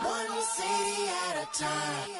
One city at a time.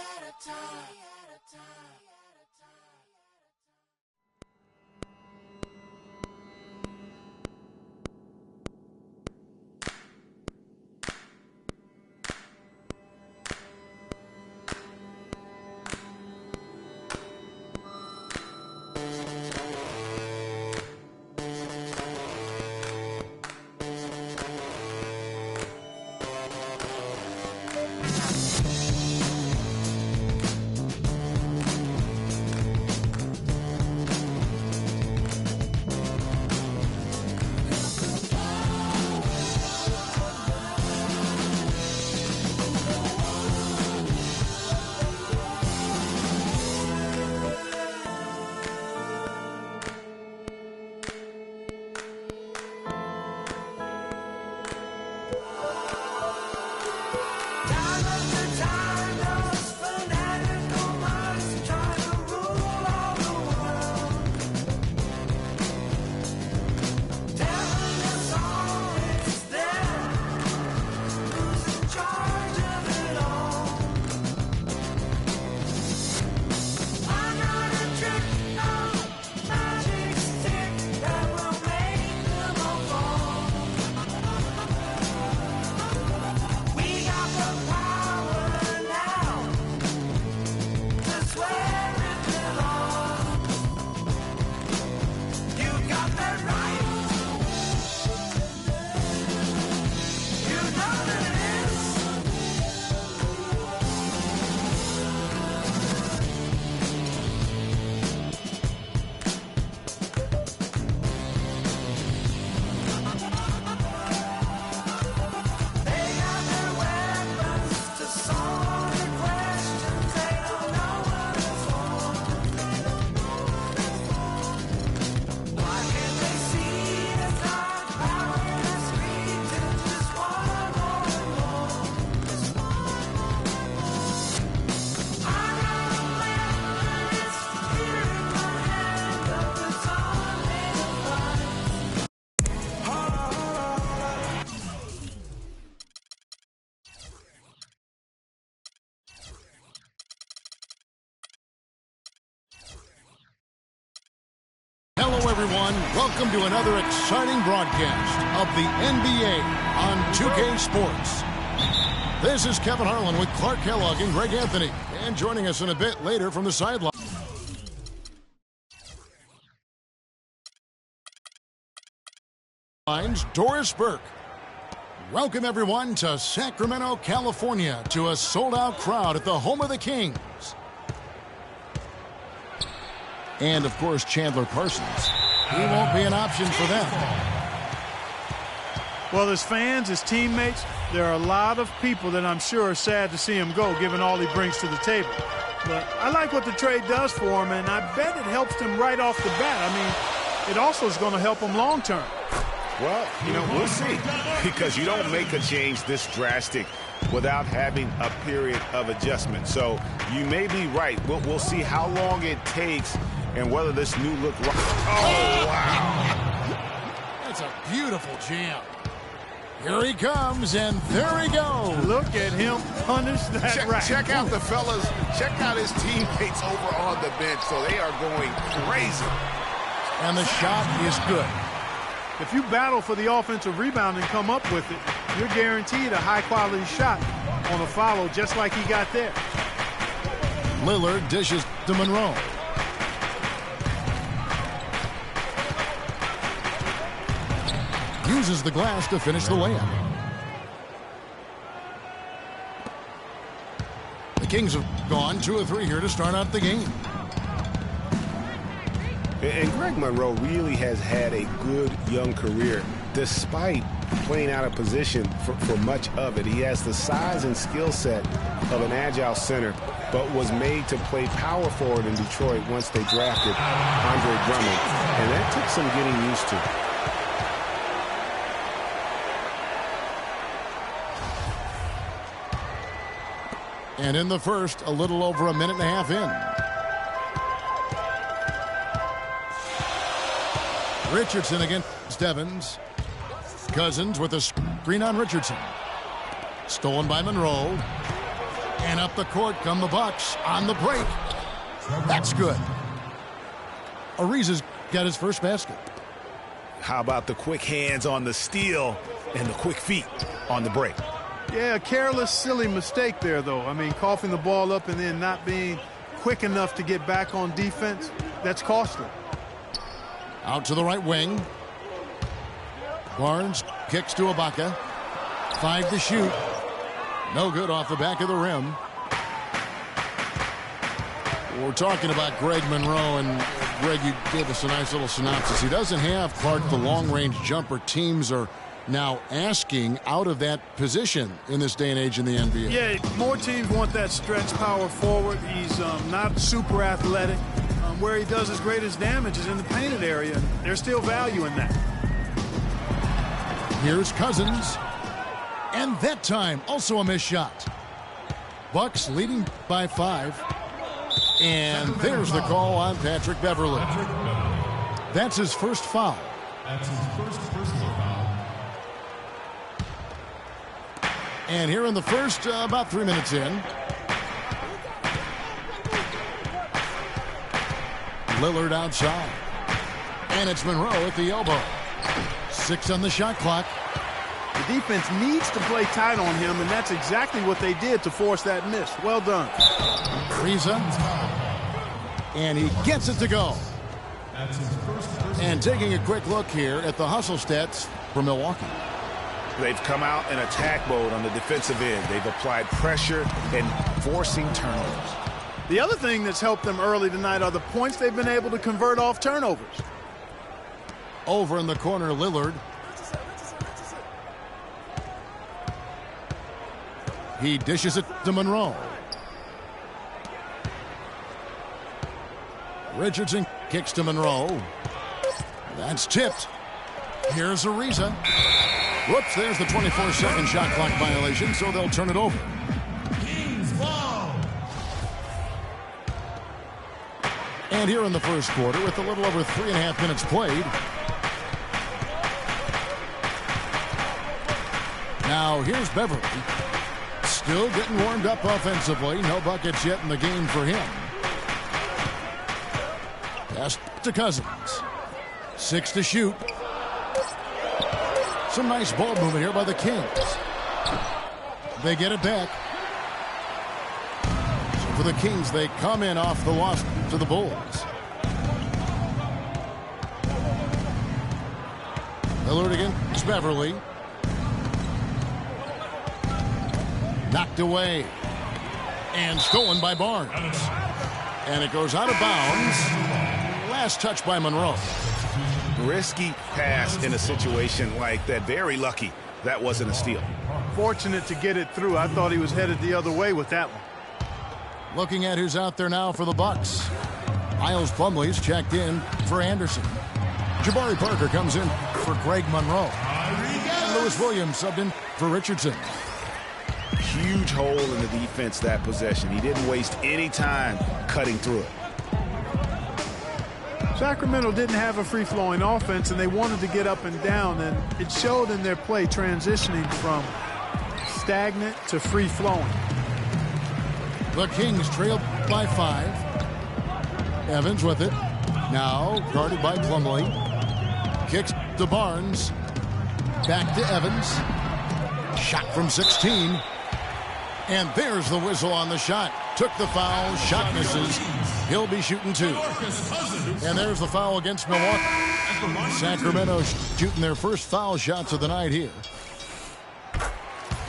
Hello, everyone. Welcome to another exciting broadcast of the NBA on 2K Sports. This is Kevin Harlan with Clark Kellogg and Greg Anthony. And joining us in a bit later from the sideline, Doris Burke. Welcome, everyone, to Sacramento, California, to a sold-out crowd at the home of the Kings. And, of course, Chandler Parsons. He won't be an option for them. Well, as fans, as teammates, there are a lot of people that I'm sure are sad to see him go, given all he brings to the table. But I like what the trade does for him, and I bet it helps him right off the bat. I mean, it also is going to help him long term. Well, we'll see, because you don't make a change this drastic without having a period of adjustment. So you may be right. We'll see how long it takes and whether this new look... Oh, wow. That's a beautiful jam. Here he comes, and there he goes. Look at him punish that rack. Check out the fellas. Check out his teammates over on the bench. So they are going crazy. And the shot is good. If you battle for the offensive rebound and come up with it, you're guaranteed a high-quality shot on a follow just like he got there. Lillard dishes to Monroe. Uses the glass to finish the layup. The Kings have gone 2 of 3 here to start out the game. And Greg Monroe really has had a good young career despite playing out of position for much of it. He has the size and skill set of an agile center, but was made to play power forward in Detroit once they drafted Andre Drummond, and that took some getting used to. And in the first, a little over a minute and a half in. Richardson against Evans. Cousins with a screen on Richardson. Stolen by Monroe. And up the court come the Bucks on the break. That's good. Ariza's got his first basket. How about the quick hands on the steal and the quick feet on the break? Yeah, a careless, silly mistake there, though. I mean, coughing the ball up and then not being quick enough to get back on defense, that's costly. Out to the right wing. Barnes kicks to Ibaka. 5 to shoot. No good off the back of the rim. We're talking about Greg Monroe, and Greg, you gave us a nice little synopsis. He doesn't have, Clark, the long-range jumper teams are now asking out of that position in this day and age in the NBA. Yeah, more teams want that stretch power forward. He's not super athletic. Where he does his greatest damage is in the painted area. There's still value in that. Here's Cousins. And that time, also a missed shot. Bucks leading by 5. And there's the call on Patrick Beverley. That's his first foul. That's his first personal foul. And here in the first, about 3 minutes in. Lillard outside. And it's Monroe at the elbow. 6 on the shot clock. The defense needs to play tight on him, and that's exactly what they did to force that miss. Well done. Ariza. And he gets it to go. And taking a quick look here at the hustle stats for Milwaukee. They've come out in attack mode on the defensive end. They've applied pressure and forcing turnovers. The other thing that's helped them early tonight are the points they've been able to convert off turnovers. Over in the corner, Lillard. He dishes it to Monroe. Richardson kicks to Monroe. That's tipped. Here's Ariza. Whoops, there's the 24-second shot clock violation, so they'll turn it over. And here in the first quarter, with a little over 3.5 minutes played. Now here's Beverley. Still getting warmed up offensively. No buckets yet in the game for him. Pass to Cousins. 6 to shoot. Some nice ball movement here by the Kings. They get it back. So for the Kings, they come in off the loss to the Bulls. Lillard against Beverley. Knocked away. And stolen by Barnes. And it goes out of bounds. Last touch by Monroe. Risky pass in a situation like that. Very lucky that wasn't a steal. Fortunate to get it through. I thought he was headed the other way with that one. Looking at who's out there now for the Bucks. Miles Plumlee's checked in for Anderson. Jabari Parker comes in for Greg Monroe. And Lewis Williams subbed in for Richardson. Huge hole in the defense that possession. He didn't waste any time cutting through it. Sacramento didn't have a free-flowing offense, and they wanted to get up and down, and it showed in their play transitioning from stagnant to free-flowing. The Kings trailed by 5. Evans with it. Now guarded by Plumlee. Kicks to Barnes. Back to Evans. Shot from 16. And there's the whistle on the shot. Took the foul. Shot misses. He'll be shooting 2. And there's the foul against Milwaukee. Sacramento shooting their first foul shots of the night here.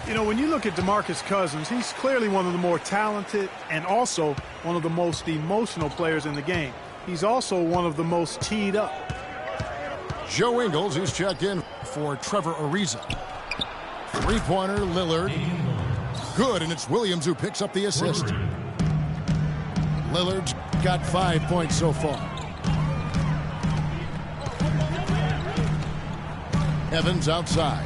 You know, when you look at DeMarcus Cousins, he's clearly one of the more talented and also one of the most emotional players in the game. He's also one of the most teed up. Joe Ingles, who's checked in for Trevor Ariza. Three-pointer, Lillard. Good, and it's Williams who picks up the assist. Lillard's got 5 points so far. Evans outside.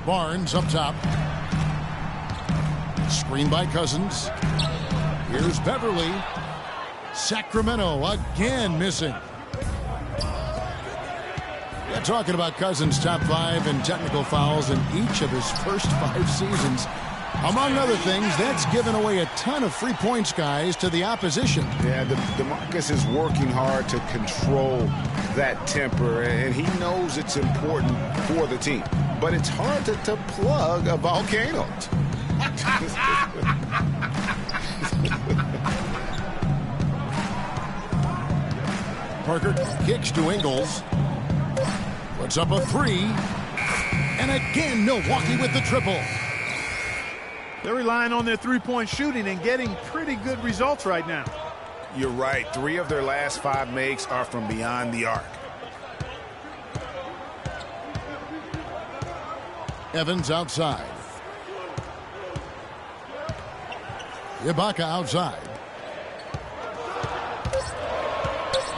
Barnes up top. Screen by Cousins. Here's Beverley. Sacramento again missing. Talking about Cousins' top 5 in technical fouls in each of his first 5 seasons. Among other things, that's given away a ton of free points, guys, to the opposition. Yeah, DeMarcus is working hard to control that temper, and he knows it's important for the team. But it's hard to plug a volcano. Parker kicks to Ingles. Puts up a 3. And again, Milwaukee with the triple. They're relying on their three-point shooting and getting pretty good results right now. You're right. 3 of their last 5 makes are from beyond the arc. Evans outside. Ibaka outside.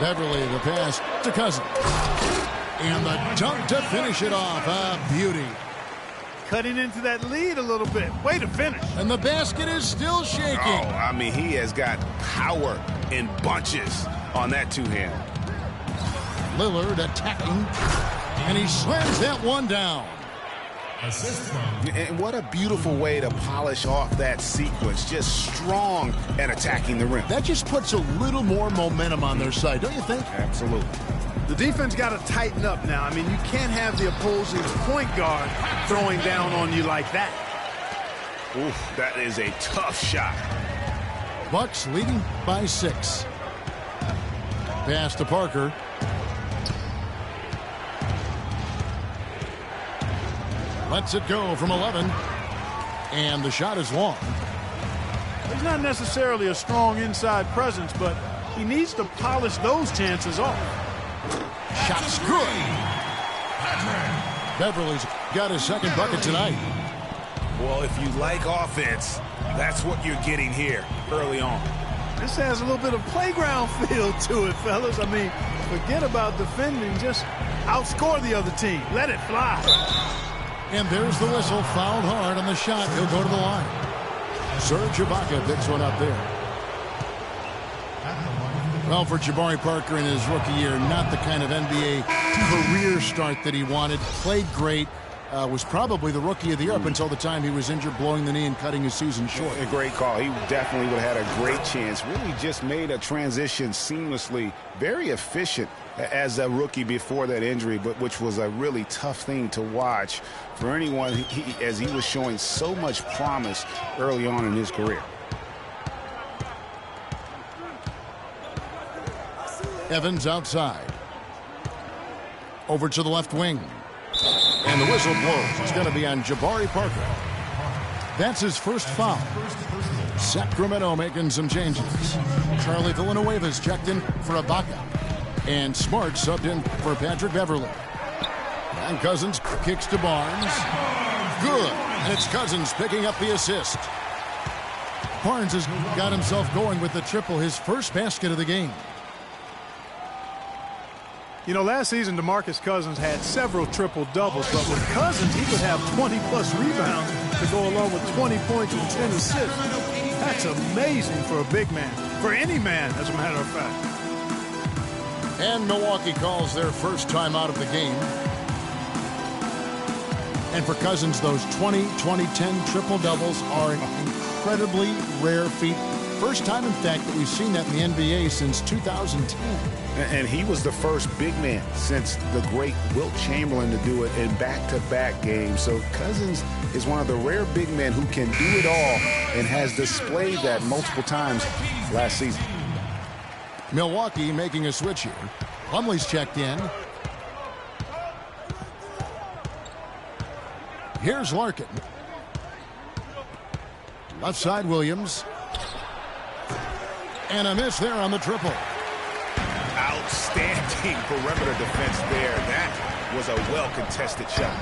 Beverly the pass to Cousins. And the dunk to finish it off. A beauty. Cutting into that lead a little bit. Way to finish. And the basket is still shaking. Oh, I mean, he has got power in bunches on that two-hand. Lillard attacking. And he slams that one down. Assist from And what a beautiful way to polish off that sequence. Just strong and attacking the rim. That just puts a little more momentum on their side, don't you think? Absolutely. The defense got to tighten up now. I mean, you can't have the opposing point guard throwing down on you like that. Oof, that is a tough shot. Bucks leading by 6. Pass to Parker. Lets it go from 11. And the shot is long. He's not necessarily a strong inside presence, but he needs to polish those chances off. Shot's good. Beverly's got his second bucket tonight. Well, if you like offense, that's what you're getting here early on. This has a little bit of playground feel to it, fellas. I mean, forget about defending. Just outscore the other team. Let it fly. And there's the whistle. Fouled hard on the shot. He'll go to the line. Serge Ibaka picks one up there. Well, for Jabari Parker in his rookie year, not the kind of NBA career start that he wanted. Played great. Was probably the rookie of the year up until the time he was injured, blowing the knee and cutting his season short. A great call. He definitely would have had a great chance. Really just made a transition seamlessly. Very efficient as a rookie before that injury, but which was a really tough thing to watch for anyone as he was showing so much promise early on in his career. Evans outside. Over to the left wing. And the whistle blows. It's going to be on Jabari Parker. That's his first foul. Sacramento making some changes. Charlie Villanueva's checked in for Ibaka. And Smart subbed in for Patrick Beverly. And Cousins kicks to Barnes. Good. And it's Cousins picking up the assist. Barnes has got himself going with the triple, his first basket of the game. You know, last season, DeMarcus Cousins had several triple-doubles, but with Cousins, he would have 20-plus rebounds to go along with 20 points and 10 assists. That's amazing for a big man, for any man, as a matter of fact. And Milwaukee calls their first time out of the game. And for Cousins, those 20, 20, 10 triple-doubles are an incredibly rare feat. First time, in fact, that we've seen that in the NBA since 2010. And he was the first big man since the great Wilt Chamberlain to do it in back-to-back games. So Cousins is one of the rare big men who can do it all and has displayed that multiple times last season. Milwaukee making a switch here. Plumlee's checked in. Here's Larkin. Left side, Williams. And a miss there on the triple. Outstanding perimeter defense there. That was a well-contested shot.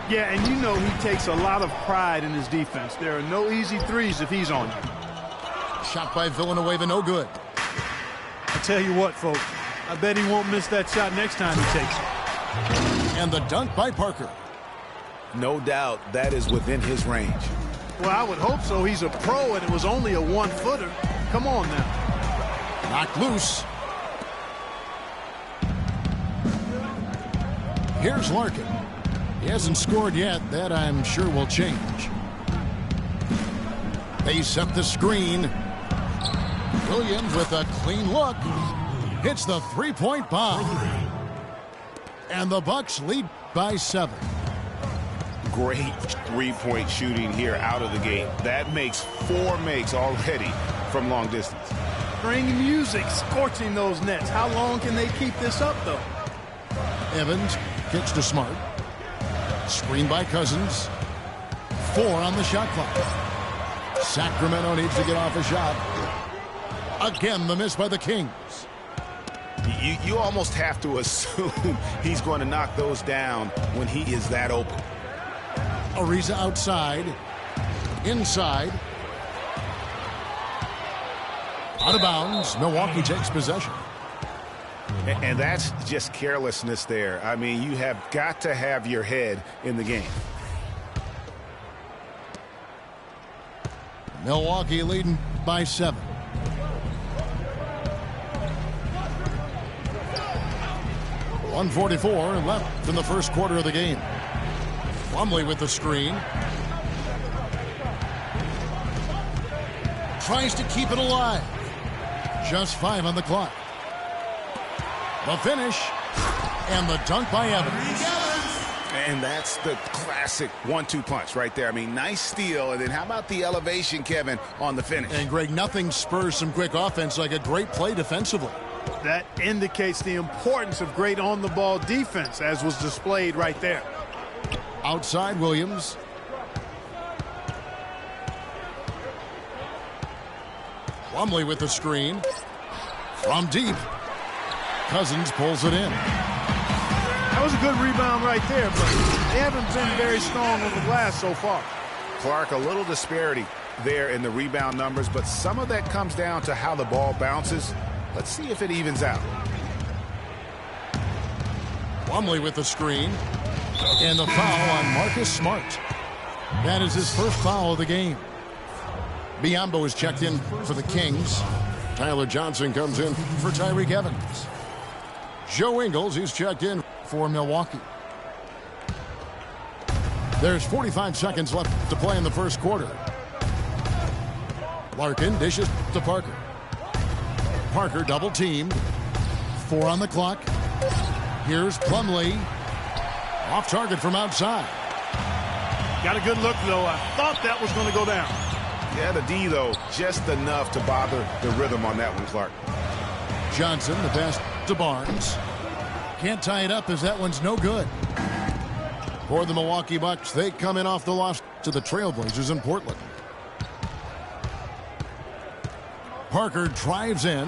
Yeah, and you know he takes a lot of pride in his defense. There are no easy threes if he's on you. Shot by Villanueva, no good. I tell you what, folks, I bet he won't miss that shot next time he takes it. And the dunk by Parker. No doubt that is within his range. Well, I would hope so. He's a pro, and it was only a one-footer. Come on now. Knocked loose. Here's Larkin. He hasn't scored yet. That, I'm sure, will change. They set the screen. Williams with a clean look. Hits the three-point bomb. And the Bucks lead by 7. Great three-point shooting here out of the gate. That makes 4 makes already from long distance. Bring music, scorching those nets. How long can they keep this up, though? Evans kicks to Smart. Screen by Cousins. 4 on the shot clock. Sacramento needs to get off a shot. Again, the miss by the Kings. You almost have to assume he's going to knock those down when he is that open. Ariza outside. Inside. Out of bounds. Milwaukee takes possession. And that's just carelessness there. I mean, you have got to have your head in the game. Milwaukee leading by 7. .144 left in the first quarter of the game. Plumlee with the screen. Tries to keep it alive. Just 5 on the clock. The finish. And the dunk by Evans. And that's the classic 1-2 punch right there. I mean, nice steal. And then how about the elevation, Kevin, on the finish? And, Greg, nothing spurs some quick offense like a great play defensively. That indicates the importance of great on-the-ball defense, as was displayed right there. Outside Williams. Plumlee with the screen. From deep. Cousins pulls it in. That was a good rebound right there, but they haven't been very strong on the glass so far. Clark, a little disparity there in the rebound numbers, but some of that comes down to how the ball bounces. Let's see if it evens out. Plumlee with the screen. And the foul on Marcus Smart. That is his first foul of the game. Biyombo is checked in for the Kings. Tyler Johnson comes in for Tyreke Evans. Joe Ingles, he's checked in for Milwaukee. There's 45 seconds left to play in the first quarter. Larkin dishes to Parker. Parker double teamed. 4 on the clock. Here's Plumlee. Off target from outside. Got a good look, though. I thought that was going to go down. Yeah, the D, though, just enough to bother the rhythm on that one, Clark. Johnson, the pass to Barnes. Can't tie it up as that one's no good. For the Milwaukee Bucks, they come in off the loss to the Trailblazers in Portland. Parker drives in.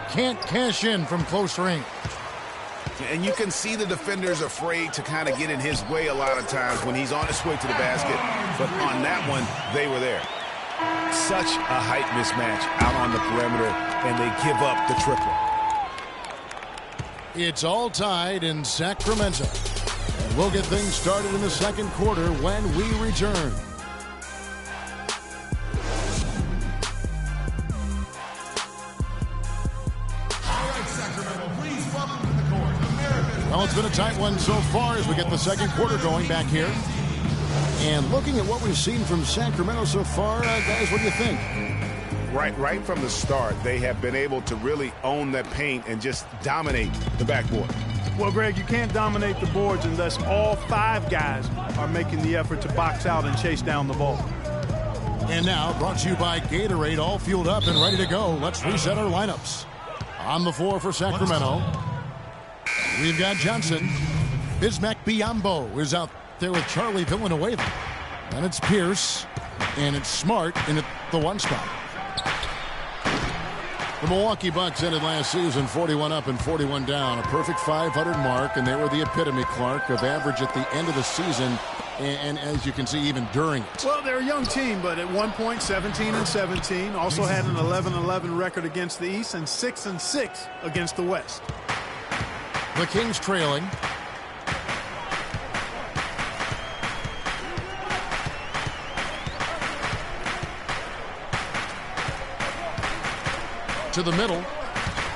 Can't cash in from close range. And you can see the defenders afraid to kind of get in his way a lot of times when he's on his way to the basket. But on that one, they were there. Such a height mismatch out on the perimeter, and they give up the triple. It's all tied in Sacramento. And we'll get things started in the second quarter when we return. Well, it's been a tight one so far as we get the second quarter going back here. And looking at what we've seen from Sacramento so far, guys, what do you think? Right from the start, they have been able to really own that paint and just dominate the backboard. Well, Greg, you can't dominate the boards unless all 5 guys are making the effort to box out and chase down the ball. And now, brought to you by Gatorade, all fueled up and ready to go. Let's reset our lineups. On the floor for Sacramento, we've got Johnson. Bismack Biyombo is out there with Charlie Villanueva. And it's Pierce. And it's Smart in at the 1 spot. The Milwaukee Bucks ended last season 41 up and 41 down. A perfect 500 mark. And they were the epitome, Clark, of average at the end of the season. And as you can see, even during it. Well, they're a young team, but at one point, 17-17. Also had an 11-11 record against the East and 6-6 against the West. The Kings trailing. To the middle.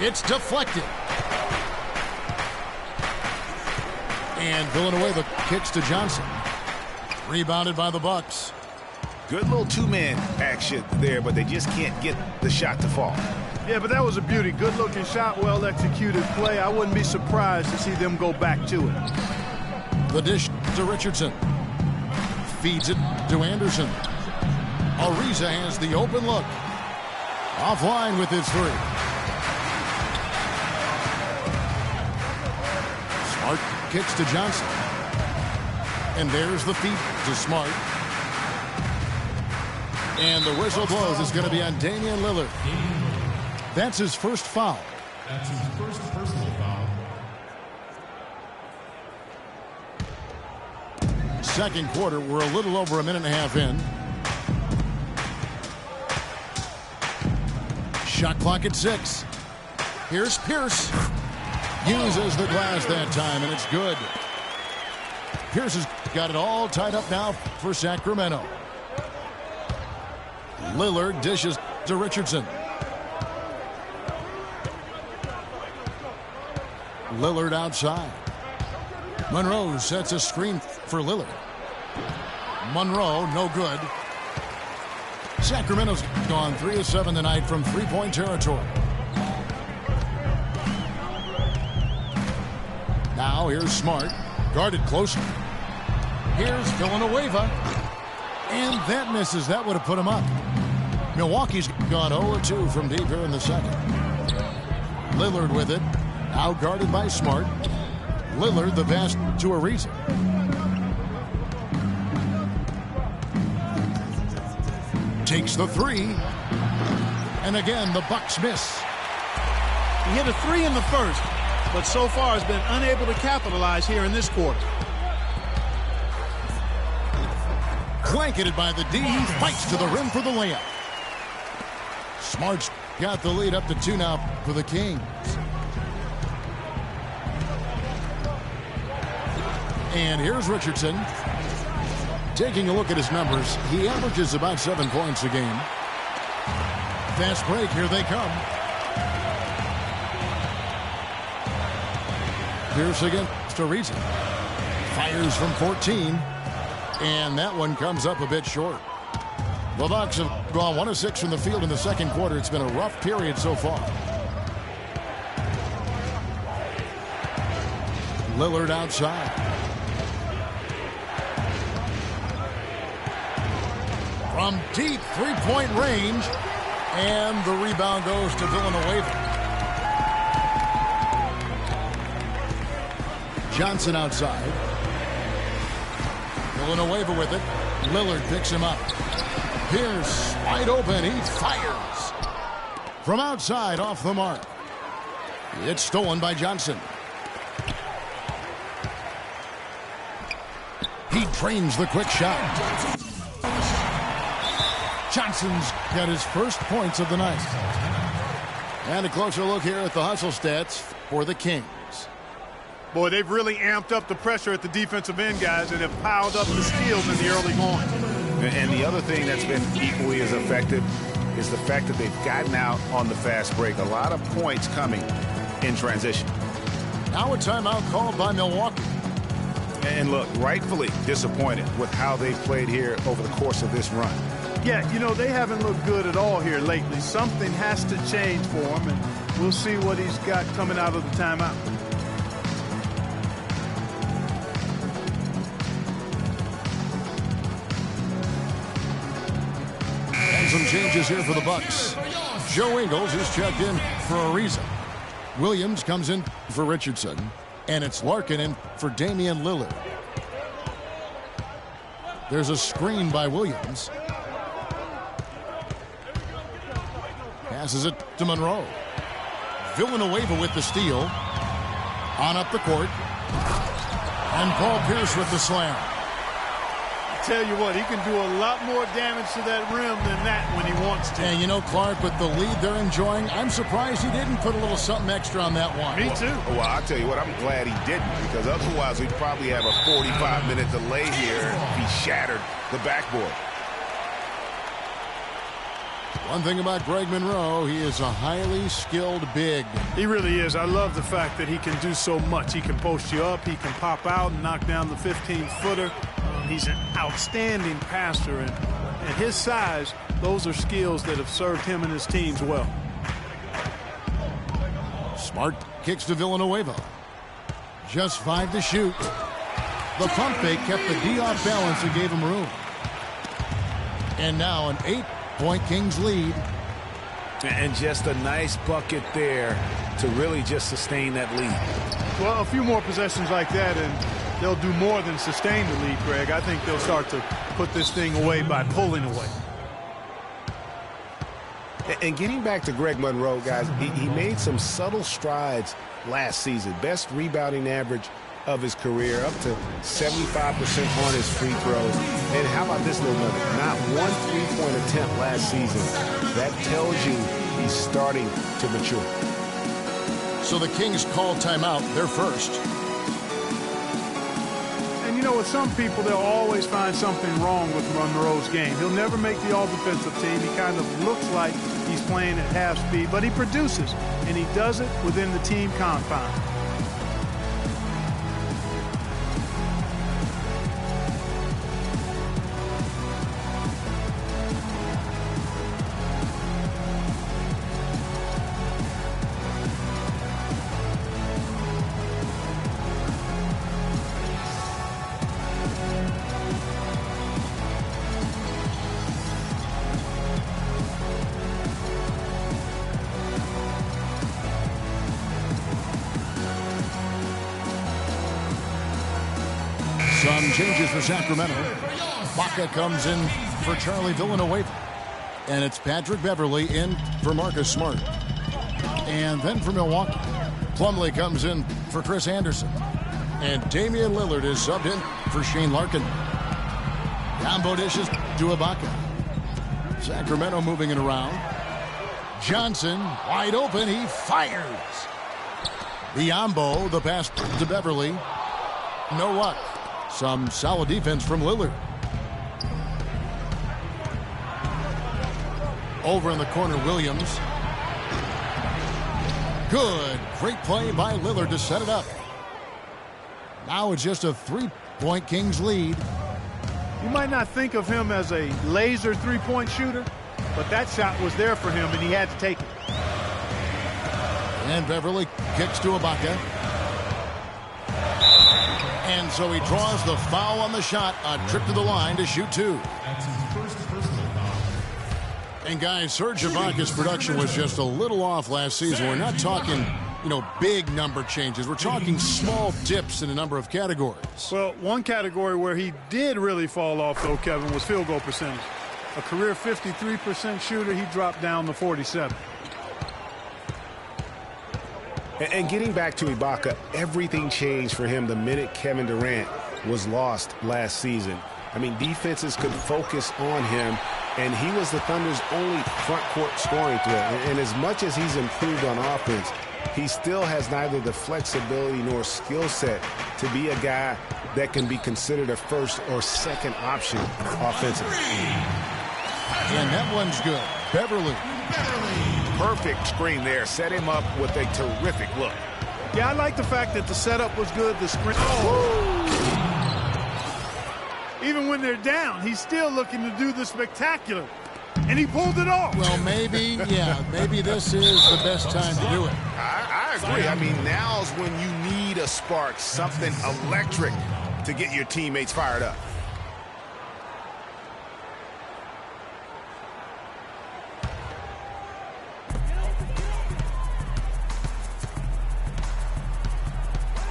It's deflected. And Villanueva kicks to Johnson. Rebounded by the Bucks. Good little two-man action there, but they just can't get the shot to fall. Yeah, but that was a beauty. Good-looking shot, well-executed play. I wouldn't be surprised to see them go back to it. The dish to Richardson. Feeds it to Anderson. Ariza has the open look. Offline with his three. Smart kicks to Johnson. And there's the feed to Smart. And the whistle blows. It's going to be on Damian Lillard. That's his first foul. That's his first personal foul. Second quarter, we're a little over a minute and a half in. Shot clock at 6. Here's Pierce. Uses the glass that time, and it's good. Pierce has got it all tied up now for Sacramento. Lillard dishes to Richardson. Lillard outside. Monroe sets a screen for Lillard. Monroe, no good. Sacramento's gone 3 of 7 tonight from three-point territory. Now here's Smart, guarded closely. Here's Villanueva, and that misses. That would have put him up. Milwaukee's gone 0-2 from deep here in the second. Lillard with it, out guarded by Smart. Lillard the pass to Ariza. Takes the three, and again the Bucks miss. He hit a 3 in the first, but so far has been unable to capitalize here in this quarter. Blanketed by the D, he fights to the rim for the layup. Smart's got the lead up to 2 now for the Kings. And here's Richardson. Taking a look at his numbers, he averages about 7 points a game. Fast break, here they come. Pierce against Ariza. Fires from 14. And that one comes up a bit short. The Bucks have gone 1 of 6 from the field in the second quarter. It's been a rough period so far. Lillard outside. From deep three-point range. And the rebound goes to Villanueva. Johnson outside. Villanueva with it. Lillard picks him up. Pierce wide open. He fires. From outside off the mark. It's stolen by Johnson. He trains the quick shot. Johnson's got his first points of the night. And a closer look here at the hustle stats for the Kings. Boy, they've really amped up the pressure at the defensive end, guys, and have piled up the steals in the early going. And the other thing that's been equally as effective is the fact that they've gotten out on the fast break. A lot of points coming in transition. Now a timeout called by Milwaukee. And look, rightfully disappointed with how they've played here over the course of this run. Yeah, you know, they haven't looked good at all here lately. Something has to change for him, and we'll see what he's got coming out of the timeout. And some changes here for the Bucks. Joe Ingles is checked in for Ariza. Williams comes in for Richardson. And it's Larkin in for Damian Lillard. There's a screen by Williams. Passes it to Monroe. Villanueva with the steal. On up the court. And Paul Pierce with the slam. Tell you what, he can do a lot more damage to that rim than that when he wants to. And you know, Clark, with the lead they're enjoying, I'm surprised he didn't put a little something extra on that one. Me too. Well, I'll tell you what, I'm glad he didn't, because otherwise we'd probably have a 45-minute delay here if he shattered the backboard. One thing about Greg Monroe, he is a highly skilled big. He really is. I love the fact that he can do so much. He can post you up. He can pop out and knock down the 15-footer. He's an outstanding passer. And at his size, those are skills that have served him and his teams well. Smart kicks to Villanueva. Just 5 to shoot. The pump fake kept the D off balance and gave him room. And now an 8-point Kings lead. And just a nice bucket there to really just sustain that lead. Well, a few more possessions like that, and they'll do more than sustain the lead, Greg. I think they'll start to put this thing away by pulling away. And getting back to Greg Monroe, guys, he made some subtle strides last season. Best rebounding average of his career, up to 75% on his free throws. And how about this little nugget? Not one three-point attempt last season. That tells you he's starting to mature. So the Kings call timeout, their first. And you know, with some people, they'll always find something wrong with Monroe's game. He'll never make the all-defensive team. He kind of looks like he's playing at half speed, but he produces, and he does it within the team confines. Some changes for Sacramento. Baca comes in for Charlie Villanueva. And it's Patrick Beverley in for Marcus Smart. And then for Milwaukee, Plumlee comes in for Chris Anderson. And Damian Lillard is subbed in for Shane Larkin. Combo dishes to Ibaka. Sacramento moving it around. Johnson wide open. He fires. Biombo, the pass to Beverley. No luck. Some solid defense from Lillard. Over in the corner, Williams. Good. Great play by Lillard to set it up. Now it's just a 3-point Kings lead. You might not think of him as a laser three-point shooter, but that shot was there for him, and he had to take it. And Beverley kicks to Ibaka. And so he draws the foul on the shot. A trip to the line to shoot 2. That's his first personal foul. And guys, Serge Ibaka's production was just a little off last season. We're not talking, big number changes. We're talking small dips in a number of categories. Well, one category where he did really fall off, though, Kevin, was field goal percentage. A career 53% shooter, he dropped down to 47. And getting back to Ibaka, everything changed for him the minute Kevin Durant was lost last season. I mean, defenses could focus on him, and he was the Thunder's only front court scoring threat. And as much as he's improved on offense, he still has neither the flexibility nor skill set to be a guy that can be considered a first or second option offensively. And that one's good. Beverley. Perfect screen there. Set him up with a terrific look. Yeah, I like the fact that the setup was good. The screen. Even when they're down, he's still looking to do the spectacular. And he pulled it off. Well, maybe this is the best time to do it. I agree. I mean, now's when you need a spark, something electric to get your teammates fired up.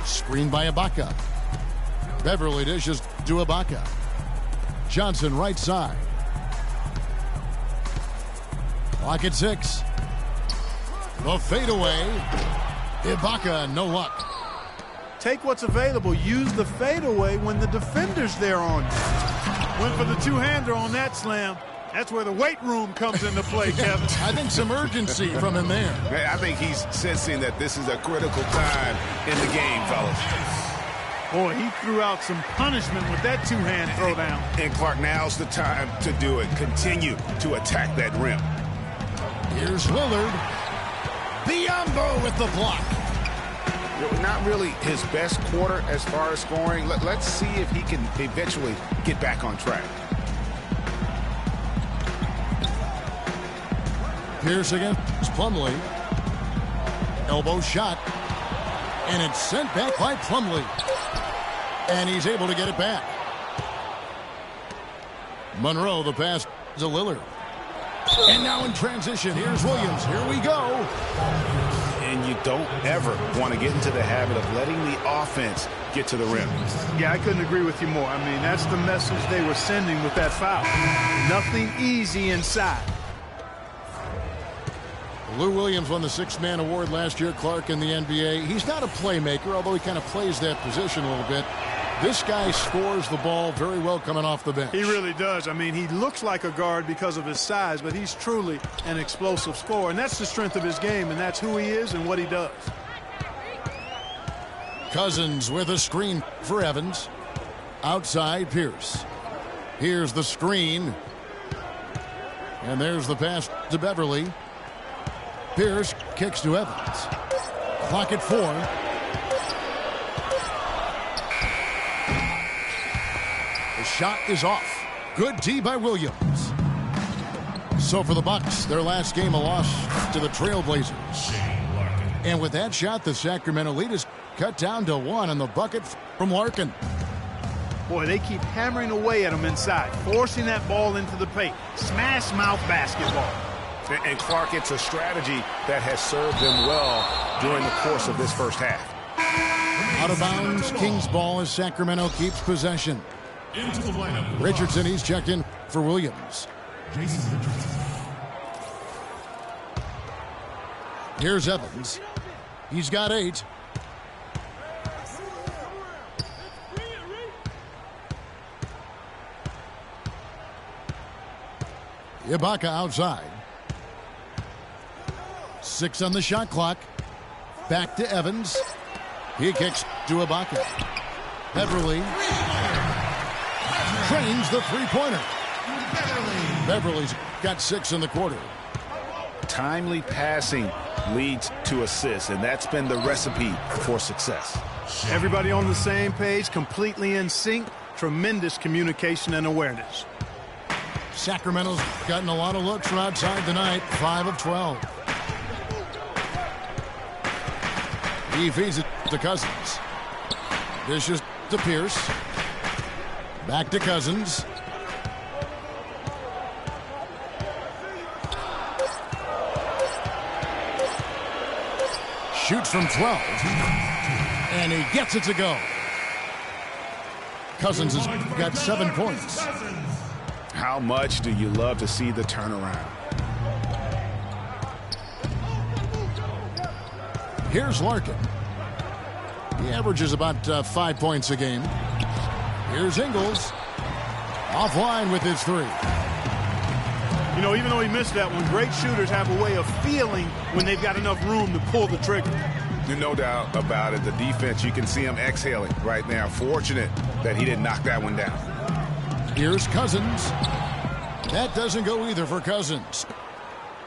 Screen by Ibaka. Beverley dishes to Ibaka. Johnson right side. Clock at 6. The fadeaway. Ibaka, no luck. Take what's available. Use the fadeaway when the defender's there on you. Went for the two-hander on that slam. That's where the weight room comes into play, Kevin. I think some urgency from him there. I think he's sensing that this is a critical time in the game, fellas. Boy, he threw out some punishment with that two-hand throwdown. And Clark, now's the time to do it. Continue to attack that rim. Here's Lillard. Biombo with the block. Not really his best quarter as far as scoring. Let's see if he can eventually get back on track. Pierce against Plumlee. Elbow shot. And it's sent back by Plumlee. And he's able to get it back. Monroe, the pass to Lillard. And now in transition, here's Williams. Here we go. And you don't ever want to get into the habit of letting the offense get to the rim. Yeah, I couldn't agree with you more. I mean, that's the message they were sending with that foul. Nothing easy inside. Lou Williams won the sixth-man award last year, Clark, in the NBA. He's not a playmaker, although he kind of plays that position a little bit. This guy scores the ball very well coming off the bench. He really does. I mean, he looks like a guard because of his size, but he's truly an explosive scorer. And that's the strength of his game, and that's who he is and what he does. Cousins with a screen for Evans. Outside, Pierce. Here's the screen. And there's the pass to Beverly. Pierce kicks to Evans. Clock at 4. The shot is off. Good D by Williams. So for the Bucks, their last game a loss to the Trailblazers. And with that shot, the Sacramento lead is cut down to 1 on the bucket from Larkin. Boy, they keep hammering away at him inside, forcing that ball into the paint. Smash mouth basketball. And Clark, it's a strategy that has served them well during the course of this first half. Out of bounds, Kings ball as Sacramento keeps possession. Into the lineup. Richardson, he's checked in for Williams. Jason Richardson. Here's Evans. He's got 8. Ibaka outside. 6 on the shot clock. Back to Evans. He kicks to Ibaka. Beverly trains the three-pointer. Beverly's got 6 in the quarter. Timely passing leads to assists, and that's been the recipe for success. Everybody on the same page, completely in sync. Tremendous communication and awareness. Sacramento's gotten a lot of looks from outside tonight. 5 of 12. He feeds it to Cousins. Dishes to Pierce. Back to Cousins. Shoots from 12. And he gets it to go. Cousins has got 7 points. How much do you love to see the turnaround? Here's Larkin. He averages about 5 points a game. Here's Ingles. Offline with his 3. You know, even though he missed that one, great shooters have a way of feeling when they've got enough room to pull the trigger. No doubt about it. The defense, you can see him exhaling right now. Fortunate that he didn't knock that one down. Here's Cousins. That doesn't go either for Cousins.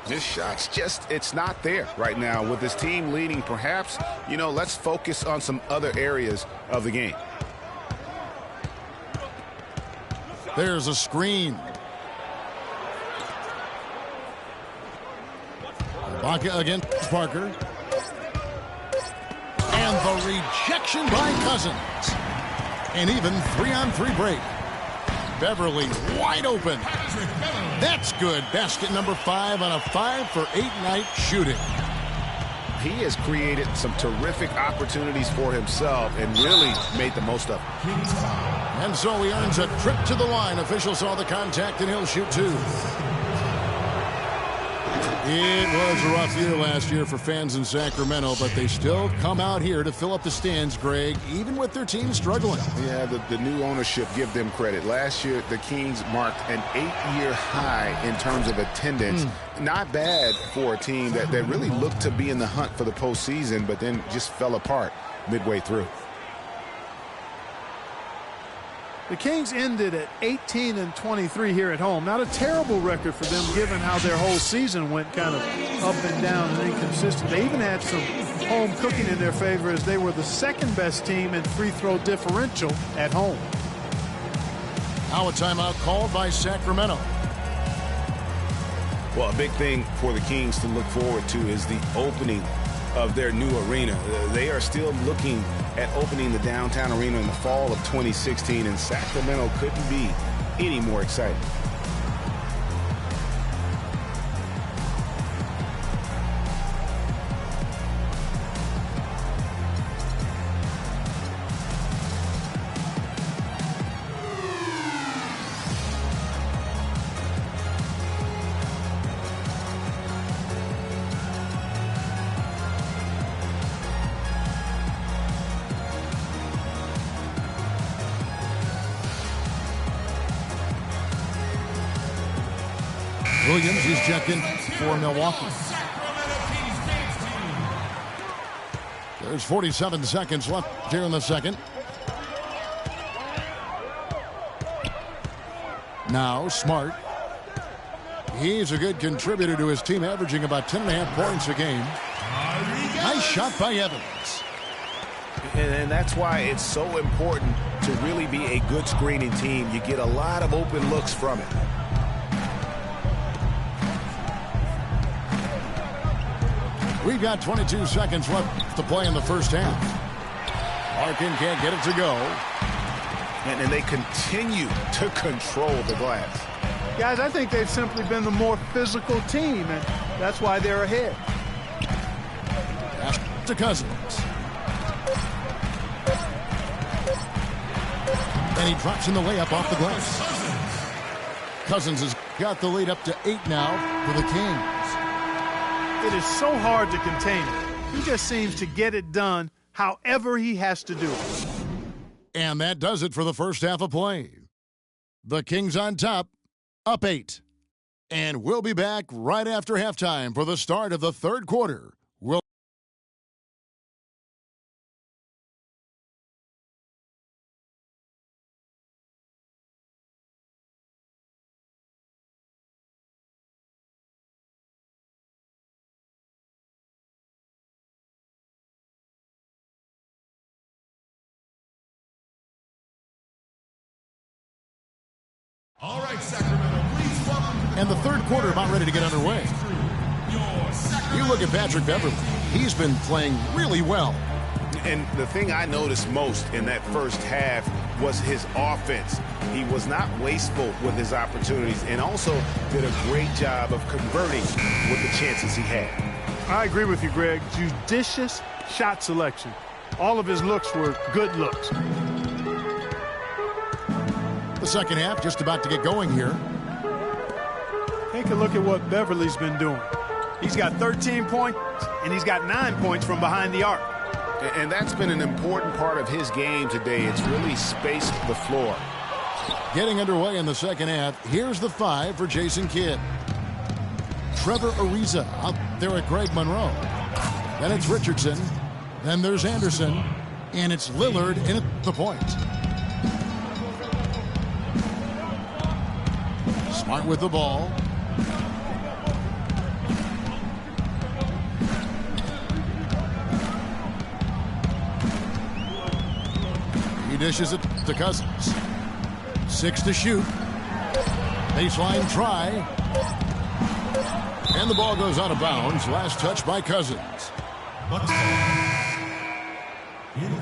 This shot's just, it's not there right now. With his team leading, perhaps, you know, let's focus on some other areas of the game. There's a screen. Ibaka against Parker. And the rejection by Cousins. An even 3-on-3 break. Beverly wide open. That's good. Basket number 5 on a 5-for-8 night shooting. He has created some terrific opportunities for himself and really made the most of it. And so he earns a trip to the line. Officials saw the contact and he'll shoot 2. It was a rough year last year for fans in Sacramento, but they still come out here to fill up the stands, Greg, even with their team struggling. Yeah, the new ownership, give them credit. Last year, the Kings marked an 8-year high in terms of attendance. Not bad for a team that really looked to be in the hunt for the postseason, but then just fell apart midway through. The Kings ended at 18-23 here at home. Not a terrible record for them given how their whole season went kind of up and down and inconsistent. They even had some home cooking in their favor as they were the second best team in free throw differential at home. Now a timeout called by Sacramento. Well, a big thing for the Kings to look forward to is the opening of their new arena. They are still looking at opening the downtown arena in the fall of 2016, and Sacramento couldn't be any more exciting. Williams is checked in for Milwaukee. There's 47 seconds left here in the second. Now Smart. He's a good contributor to his team, averaging about 10.5 points a game. Nice shot by Evans. And that's why it's so important to really be a good screening team. You get a lot of open looks from it. We've got 22 seconds left to play in the first half. Larkin can't get it to go. And they continue to control the glass. Guys, I think they've simply been the more physical team, and that's why they're ahead. Pass to Cousins. And he drops in the layup off the glass. Cousins has got the lead up to 8 now for the Kings. It is so hard to contain him. He just seems to get it done however he has to do it. And that does it for the first half of play. The Kings on top, up 8. And we'll be back right after halftime for the start of the third quarter. All right, Sacramento, please welcome to the And the third quarter about ready to get underway. You look at Patrick Beverley. He's been playing really well. And the thing I noticed most in that first half was his offense. He was not wasteful with his opportunities and also did a great job of converting with the chances he had. I agree with you, Greg. Judicious shot selection. All of his looks were good looks. The second half just about to get going here. Take a look at what Beverly's been doing. He's got 13 points, and he's got 9 points from behind the arc. And that's been an important part of his game today. It's really spaced the floor. Getting underway in the second half. Here's the 5 for Jason Kidd. Trevor Ariza out there at Greg Monroe. Then it's Richardson. Then there's Anderson. And it's Lillard in at the point. Smart with the ball. He dishes it to Cousins. 6 to shoot. Baseline try. And the ball goes out of bounds. Last touch by Cousins.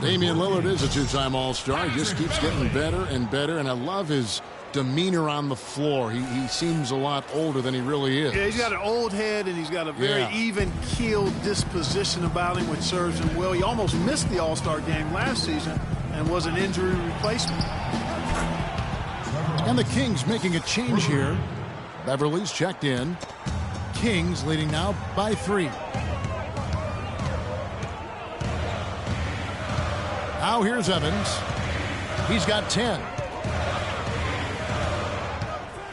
Damian Lillard is a 2-time All-Star. He just keeps getting better and better, and I love his demeanor on the floor. He seems a lot older than he really is. Yeah, he's got an old head, and he's got a very even-keeled disposition about him, which serves him well. He almost missed the All-Star game last season and was an injury replacement. And the Kings making a change here. Beverly's checked in. Kings leading now by 3. Now here's Evans. He's got 10.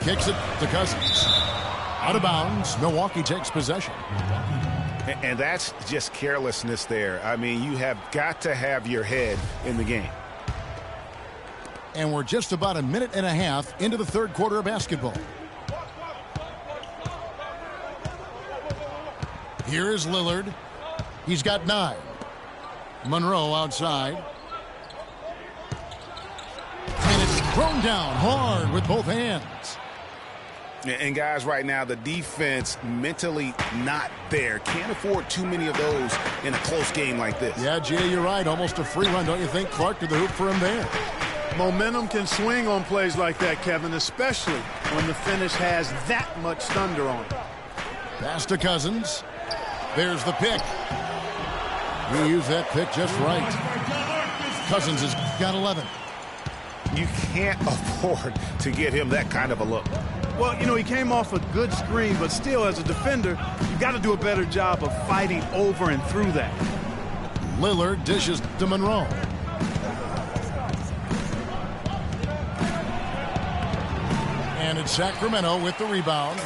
Kicks it to Cousins. Out of bounds. Milwaukee takes possession. And that's just carelessness there. I mean, you have got to have your head in the game. And we're just about a minute and a half into the third quarter of basketball. Here is Lillard. He's got 9. Monroe outside. And it's thrown down hard with both hands. And guys, right now, the defense mentally not there. Can't afford too many of those in a close game like this. Yeah, Jay, you're right. Almost a free run, don't you think? Clark to the hoop for him there. Momentum can swing on plays like that, Kevin, especially when the finish has that much thunder on it. Pass to Cousins. There's the pick. He used that pick just right. Cousins has got 11. You can't afford to get him that kind of a look. Well, you know, he came off a good screen, but still, as a defender, you got to do a better job of fighting over and through that. Lillard dishes to Monroe. And it's Sacramento with the rebound.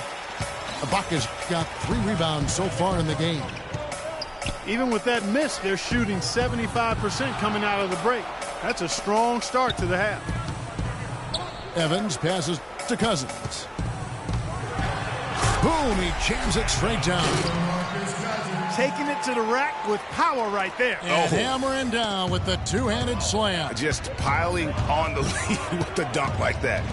Ibaka's got 3 rebounds so far in the game. Even with that miss, they're shooting 75% coming out of the break. That's a strong start to the half. Evans passes to Cousins. Boom, he jams it straight down. Taking it to the rack with power right there. And hammering down with the two-handed slam. Just piling on the lead with the dunk like that.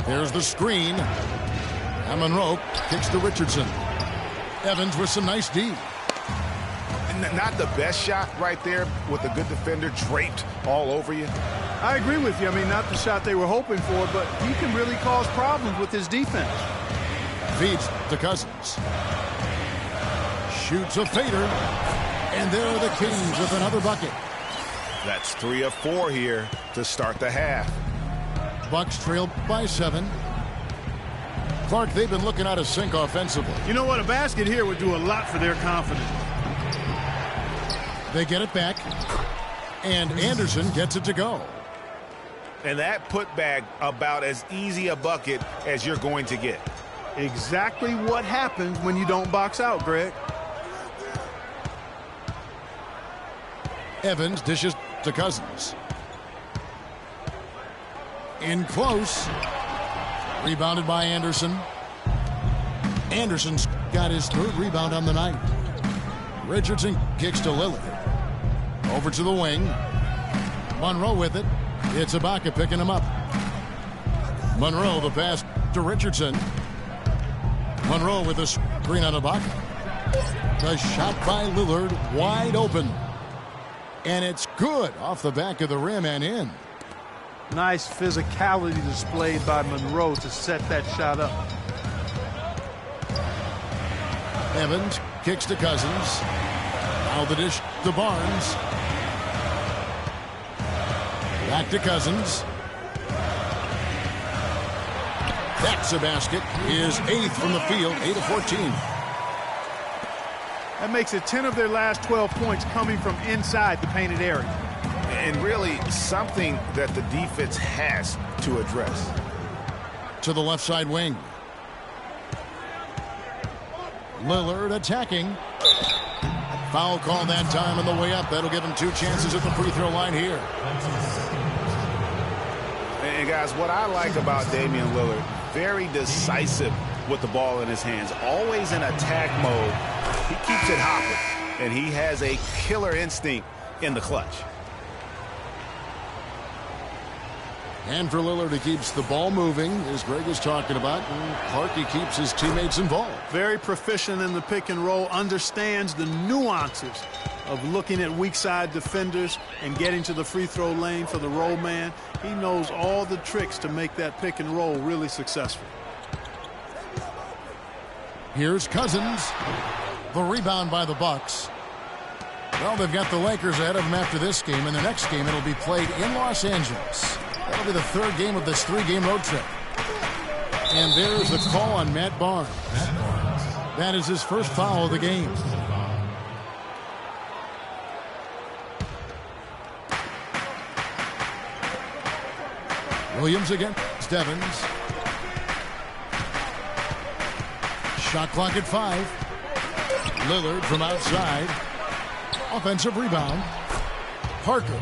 There's the screen. And Monroe kicks to Richardson. Evans with some nice D. Not the best shot right there with a good defender draped all over you. I agree with you. I mean, not the shot they were hoping for, but he can really cause problems with his defense. Feeds to Cousins. Shoots a fader. And there are the Kings with another bucket. That's 3 of 4 here to start the half. Bucks trail by 7. Clark, they've been looking out of sync offensively. You know what? A basket here would do a lot for their confidence. They get it back. And Anderson gets it to go. And that putback about as easy a bucket as you're going to get. Exactly what happens when you don't box out, Greg. Evans dishes to Cousins. In close. Rebounded by Anderson. Anderson's got his 3rd rebound on the night. Richardson kicks to Lillard. Over to the wing. Monroe with it. It's Ibaka picking him up. Monroe the pass to Richardson. Monroe with a screen on Ibaka. The shot by Lillard wide open. And it's good off the back of the rim and in. Nice physicality displayed by Monroe to set that shot up. Evans kicks to Cousins. Now the dish to Barnes. Back to Cousins. That's a basket. His 8th from the field, 8 of 14. That makes it 10 of their last 12 points coming from inside the painted area. And really something that the defense has to address. To the left side wing. Lillard attacking. Foul call that time on the way up. That'll give him 2 chances at the free throw line here. And guys, what I like about Damian Lillard, very decisive with the ball in his hands. Always in attack mode. He keeps it hopping. And he has a killer instinct in the clutch. And for Lillard, he keeps the ball moving, as Greg is talking about. Clark, he keeps his teammates involved. Very proficient in the pick and roll, understands the nuances of looking at weak side defenders and getting to the free throw lane for the roll man. He knows all the tricks to make that pick and roll really successful. Here's Cousins. The rebound by the Bucks. Well, they've got the Lakers ahead of them after this game. And the next game, it'll be played in Los Angeles. That'll be the 3rd game of this 3-game road trip. And there's the call on Matt Barnes. That is his first foul of the game. Williams against Evans. Shot clock at 5. Lillard from outside. Offensive rebound. Parker.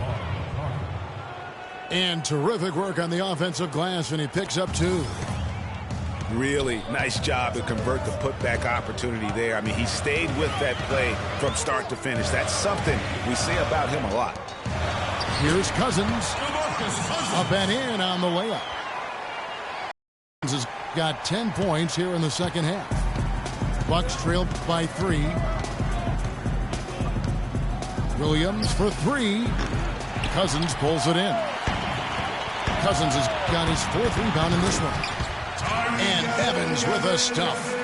And terrific work on the offensive glass, and he picks up 2. Really nice job to convert the putback opportunity there. I mean, he stayed with that play from start to finish. That's something we say about him a lot. Here's Cousins. Up and in on the layup. Cousins has got 10 points here in the second half. Bucks trail by 3. Williams for 3. Cousins pulls it in. Cousins has got his 4th rebound in this one. And Evans with a stuff.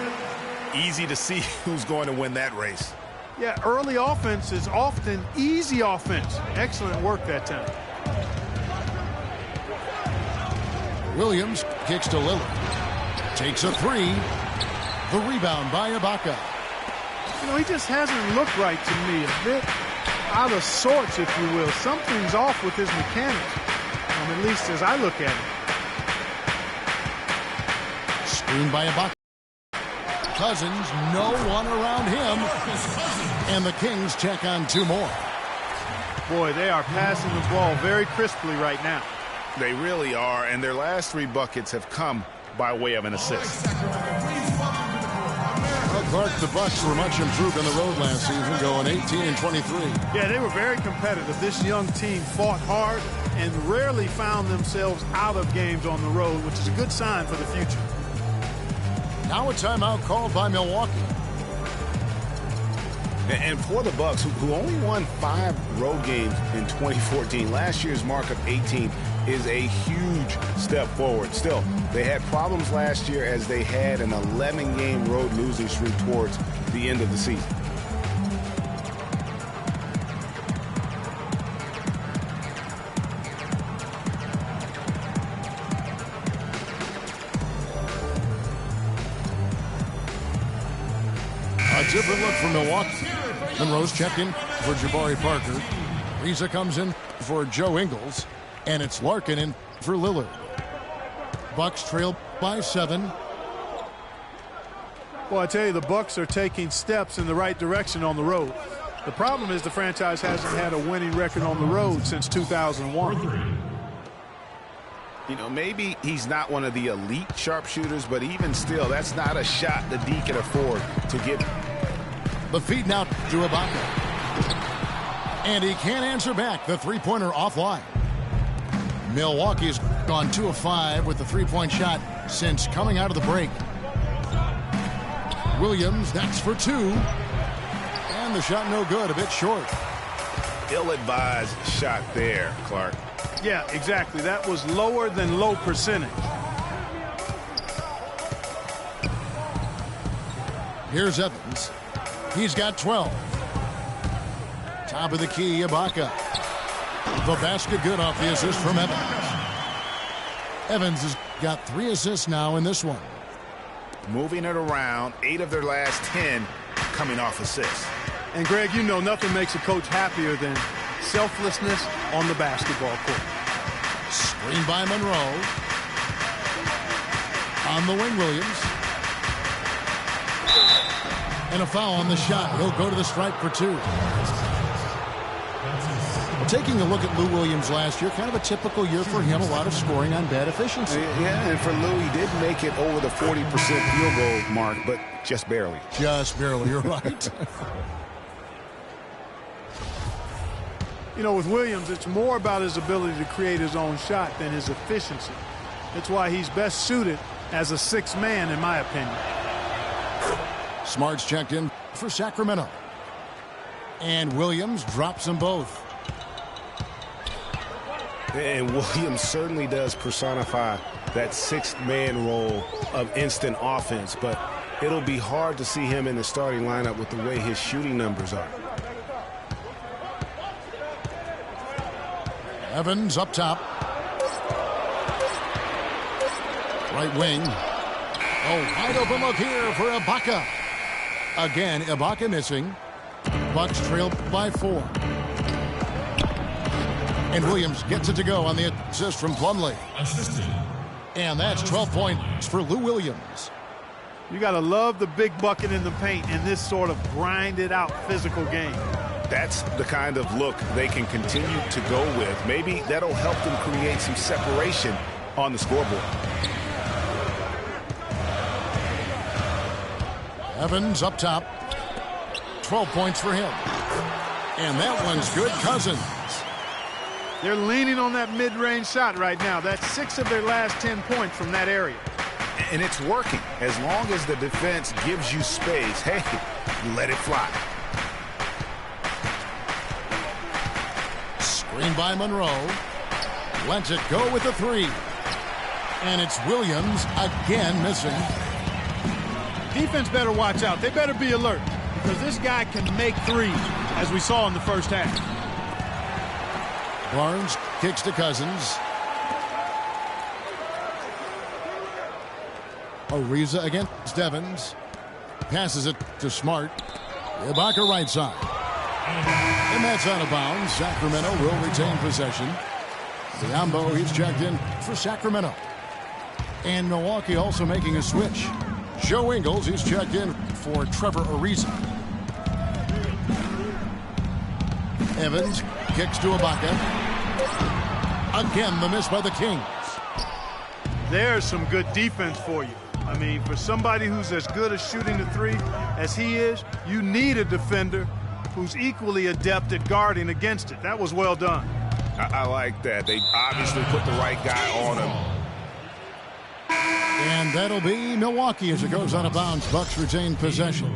Easy to see who's going to win that race. Yeah, early offense is often easy offense. Excellent work that time. Williams kicks to Lillard. Takes a 3. The rebound by Ibaka. You know, he just hasn't looked right to me. A bit out of sorts, if you will. Something's off with his mechanics, at least as I look at it. Screened by Ibaka. Cousins, no one around him. And the Kings check on 2 more. Boy, they are passing the ball very crisply right now. They really are, and their last 3 buckets have come by way of an assist. Well, Clark, the Bucks were much improved on the road last season, going 18-23. Yeah, they were very competitive. This young team fought hard and rarely found themselves out of games on the road, which is a good sign for the future. Now a timeout called by Milwaukee. And for the Bucks, who only won 5 road games in 2014, last year's mark of 18 is a huge step forward. Still, they had problems last year as they had an 11-game road losing streak towards the end of the season. A different look from Milwaukee. Monroe's checked in for Jabari Parker. Reza comes in for Joe Ingles. And it's Larkin in for Lillard. Bucks trail by 7. Well, I tell you, the Bucks are taking steps in the right direction on the road. The problem is the franchise hasn't had a winning record on the road since 2001. You know, maybe he's not one of the elite sharpshooters, but even still, that's not a shot the D can afford to get. The feed now to Ibaka. And he can't answer back. The three-pointer offline. Milwaukee's gone 2 of 5 with the three-point shot since coming out of the break. Williams, that's for 2. And the shot no good, a bit short. Ill-advised shot there, Clark. Yeah, exactly. That was lower than low percentage. Here's Evans. He's got 12. Top of the key, Ibaka. The basket good off the assist from Evans. Evans has got 3 assists now in this one. Moving it around, 8 of their last 10 coming off assists. And Greg, you know nothing makes a coach happier than selflessness on the basketball court. Screen by Monroe. On the wing, Williams. And a foul on the shot. He'll go to the stripe for 2. Taking a look at Lou Williams last year, kind of a typical year for him, a lot of scoring on bad efficiency. Yeah, and for Lou, he did make it over the 40% field goal mark, but just barely. Just barely, you're right. You know, with Williams, it's more about his ability to create his own shot than his efficiency. That's why he's best suited as a 6th man, in my opinion. Smart's checked in for Sacramento. And Williams drops them both. And Williams certainly does personify that 6th man role of instant offense, but it'll be hard to see him in the starting lineup with the way his shooting numbers are. Evans up top. Right wing. Oh, wide open look here for Ibaka. Again, Ibaka missing. Bucks trail by 4. And Williams gets it to go on the assist from Plumlee. And that's 12 points for Lou Williams. You got to love the big bucket in the paint in this sort of grinded out physical game. That's the kind of look they can continue to go with. Maybe that'll help them create some separation on the scoreboard. Evans up top. 12 points for him. And that one's good. Cousins. They're leaning on that mid-range shot right now. That's 6 of their last 10 points from that area. And it's working. As long as the defense gives you space, hey, let it fly. Screen by Monroe. Lets it go with the 3. And it's Williams again missing. Defense better watch out. They better be alert because this guy can make threes, as we saw in the first half. Barnes kicks to Cousins. Ariza against Evans. Passes it to Smart. Ibaka right side. And that's out of bounds. Sacramento will retain possession. Biombo, he's checked in for Sacramento. And Milwaukee also making a switch. Joe Ingles, he's checked in for Trevor Ariza. Evans kicks to Ibaka. Again, the miss by the Kings. There's some good defense for you. I mean, for somebody who's as good at shooting the 3 as he is, you need a defender who's equally adept at guarding against it. That was well done. I like that. They obviously put the right guy on him. And that'll be Milwaukee as it goes out of bounds. Bucks retain possession.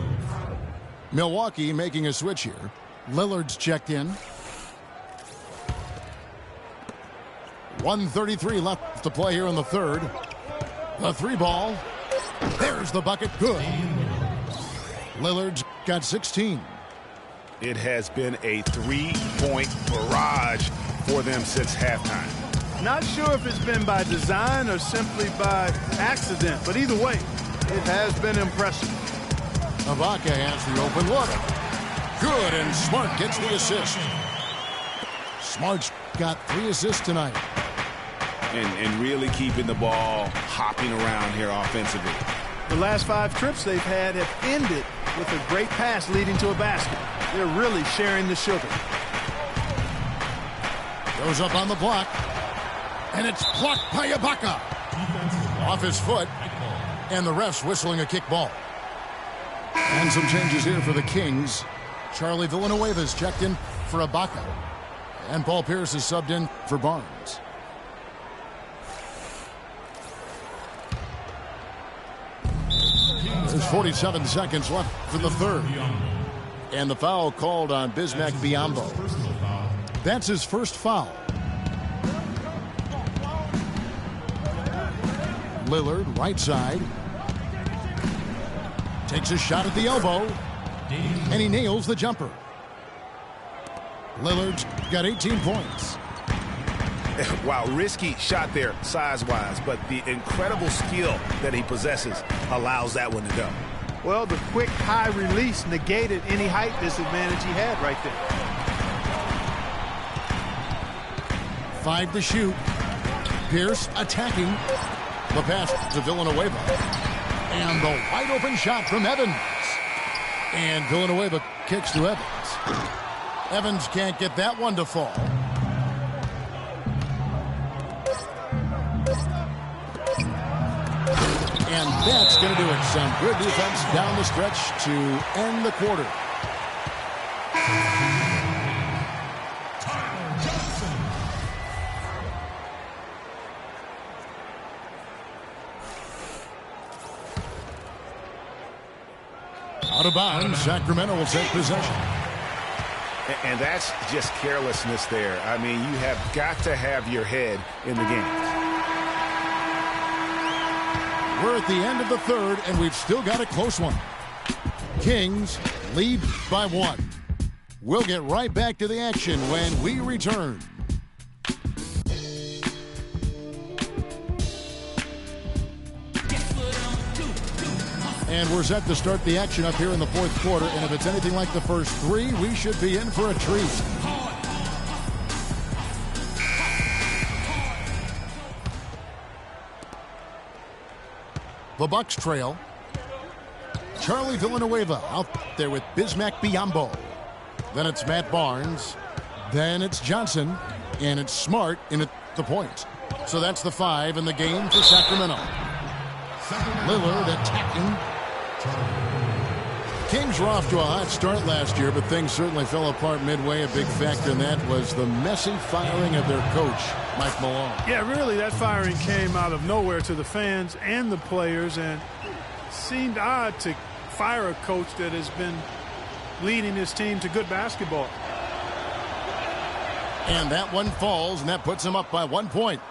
Milwaukee making a switch here. Lillard's checked in. 1:33 left to play here in the third. The 3 ball. There's the bucket. Good. Lillard's got 16. It has been a 3-point barrage for them since halftime. Not sure if it's been by design or simply by accident, but either way, it has been impressive. Ibaka has the open look. Good, and Smart gets the assist. Smart's got 3 assists tonight. And really keeping the ball hopping around here offensively. The last 5 trips they've had have ended with a great pass leading to a basket. They're really sharing the sugar. Goes up on the block. And it's blocked by Ibaka. Off his foot. And the refs whistling a kick ball. And some changes here for the Kings. Charlie Villanueva's checked in for Ibaka. And Paul Pierce is subbed in for Barnes. There's 47 seconds left for the third. And the foul called on Bismack Biyombo. That's his first foul. Lillard, right side. Takes a shot at the elbow. And he nails the jumper. Lillard's got 18 points. Wow, risky shot there size-wise, but the incredible skill that he possesses allows that one to go. Well, the quick high release negated any height disadvantage he had right there. 5 to shoot. Pierce attacking. The pass to Villanueva. And the wide open shot from Evans. And Villanueva kicks to Evans. Evans can't get that one to fall. And that's going to do it. Some good defense down the stretch to end the quarter. Out of bounds, Sacramento will take possession. And that's just carelessness there. I mean, you have got to have your head in the game. We're at the end of the third, and we've still got a close one. Kings lead by 1. We'll get right back to the action when we return. And we're set to start the action up here in the fourth quarter, and if it's anything like the first 3, we should be in for a treat. The Bucks trail. Charlie Villanueva out there with Bismack Biyombo. Then it's Matt Barnes. Then it's Johnson. And it's Smart in at the point. So that's the 5 in the game for Sacramento. Lillard attacking. Kings were off to a hot start last year, but things certainly fell apart midway. A big factor in that was the messy firing of their coach, Mike Malone. Yeah, really, that firing came out of nowhere to the fans and the players, and it seemed odd to fire a coach that has been leading his team to good basketball. And that one falls, and that puts him up by 1 point.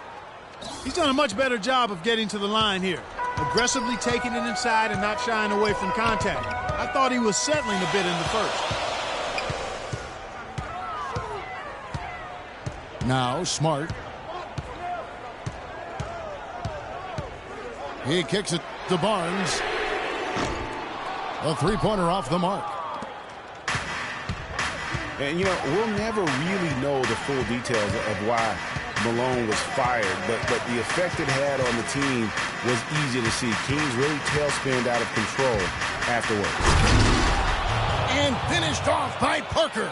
He's done a much better job of getting to the line here. Aggressively taking it inside and not shying away from contact. I thought he was settling a bit in the first. Now Smart. He kicks it to Barnes. A three-pointer off the mark. And, you know, we'll never really know the full details of why Malone was fired, but the effect it had on the team was easy to see. Kings really tailspinned out of control afterwards. And finished off by Parker.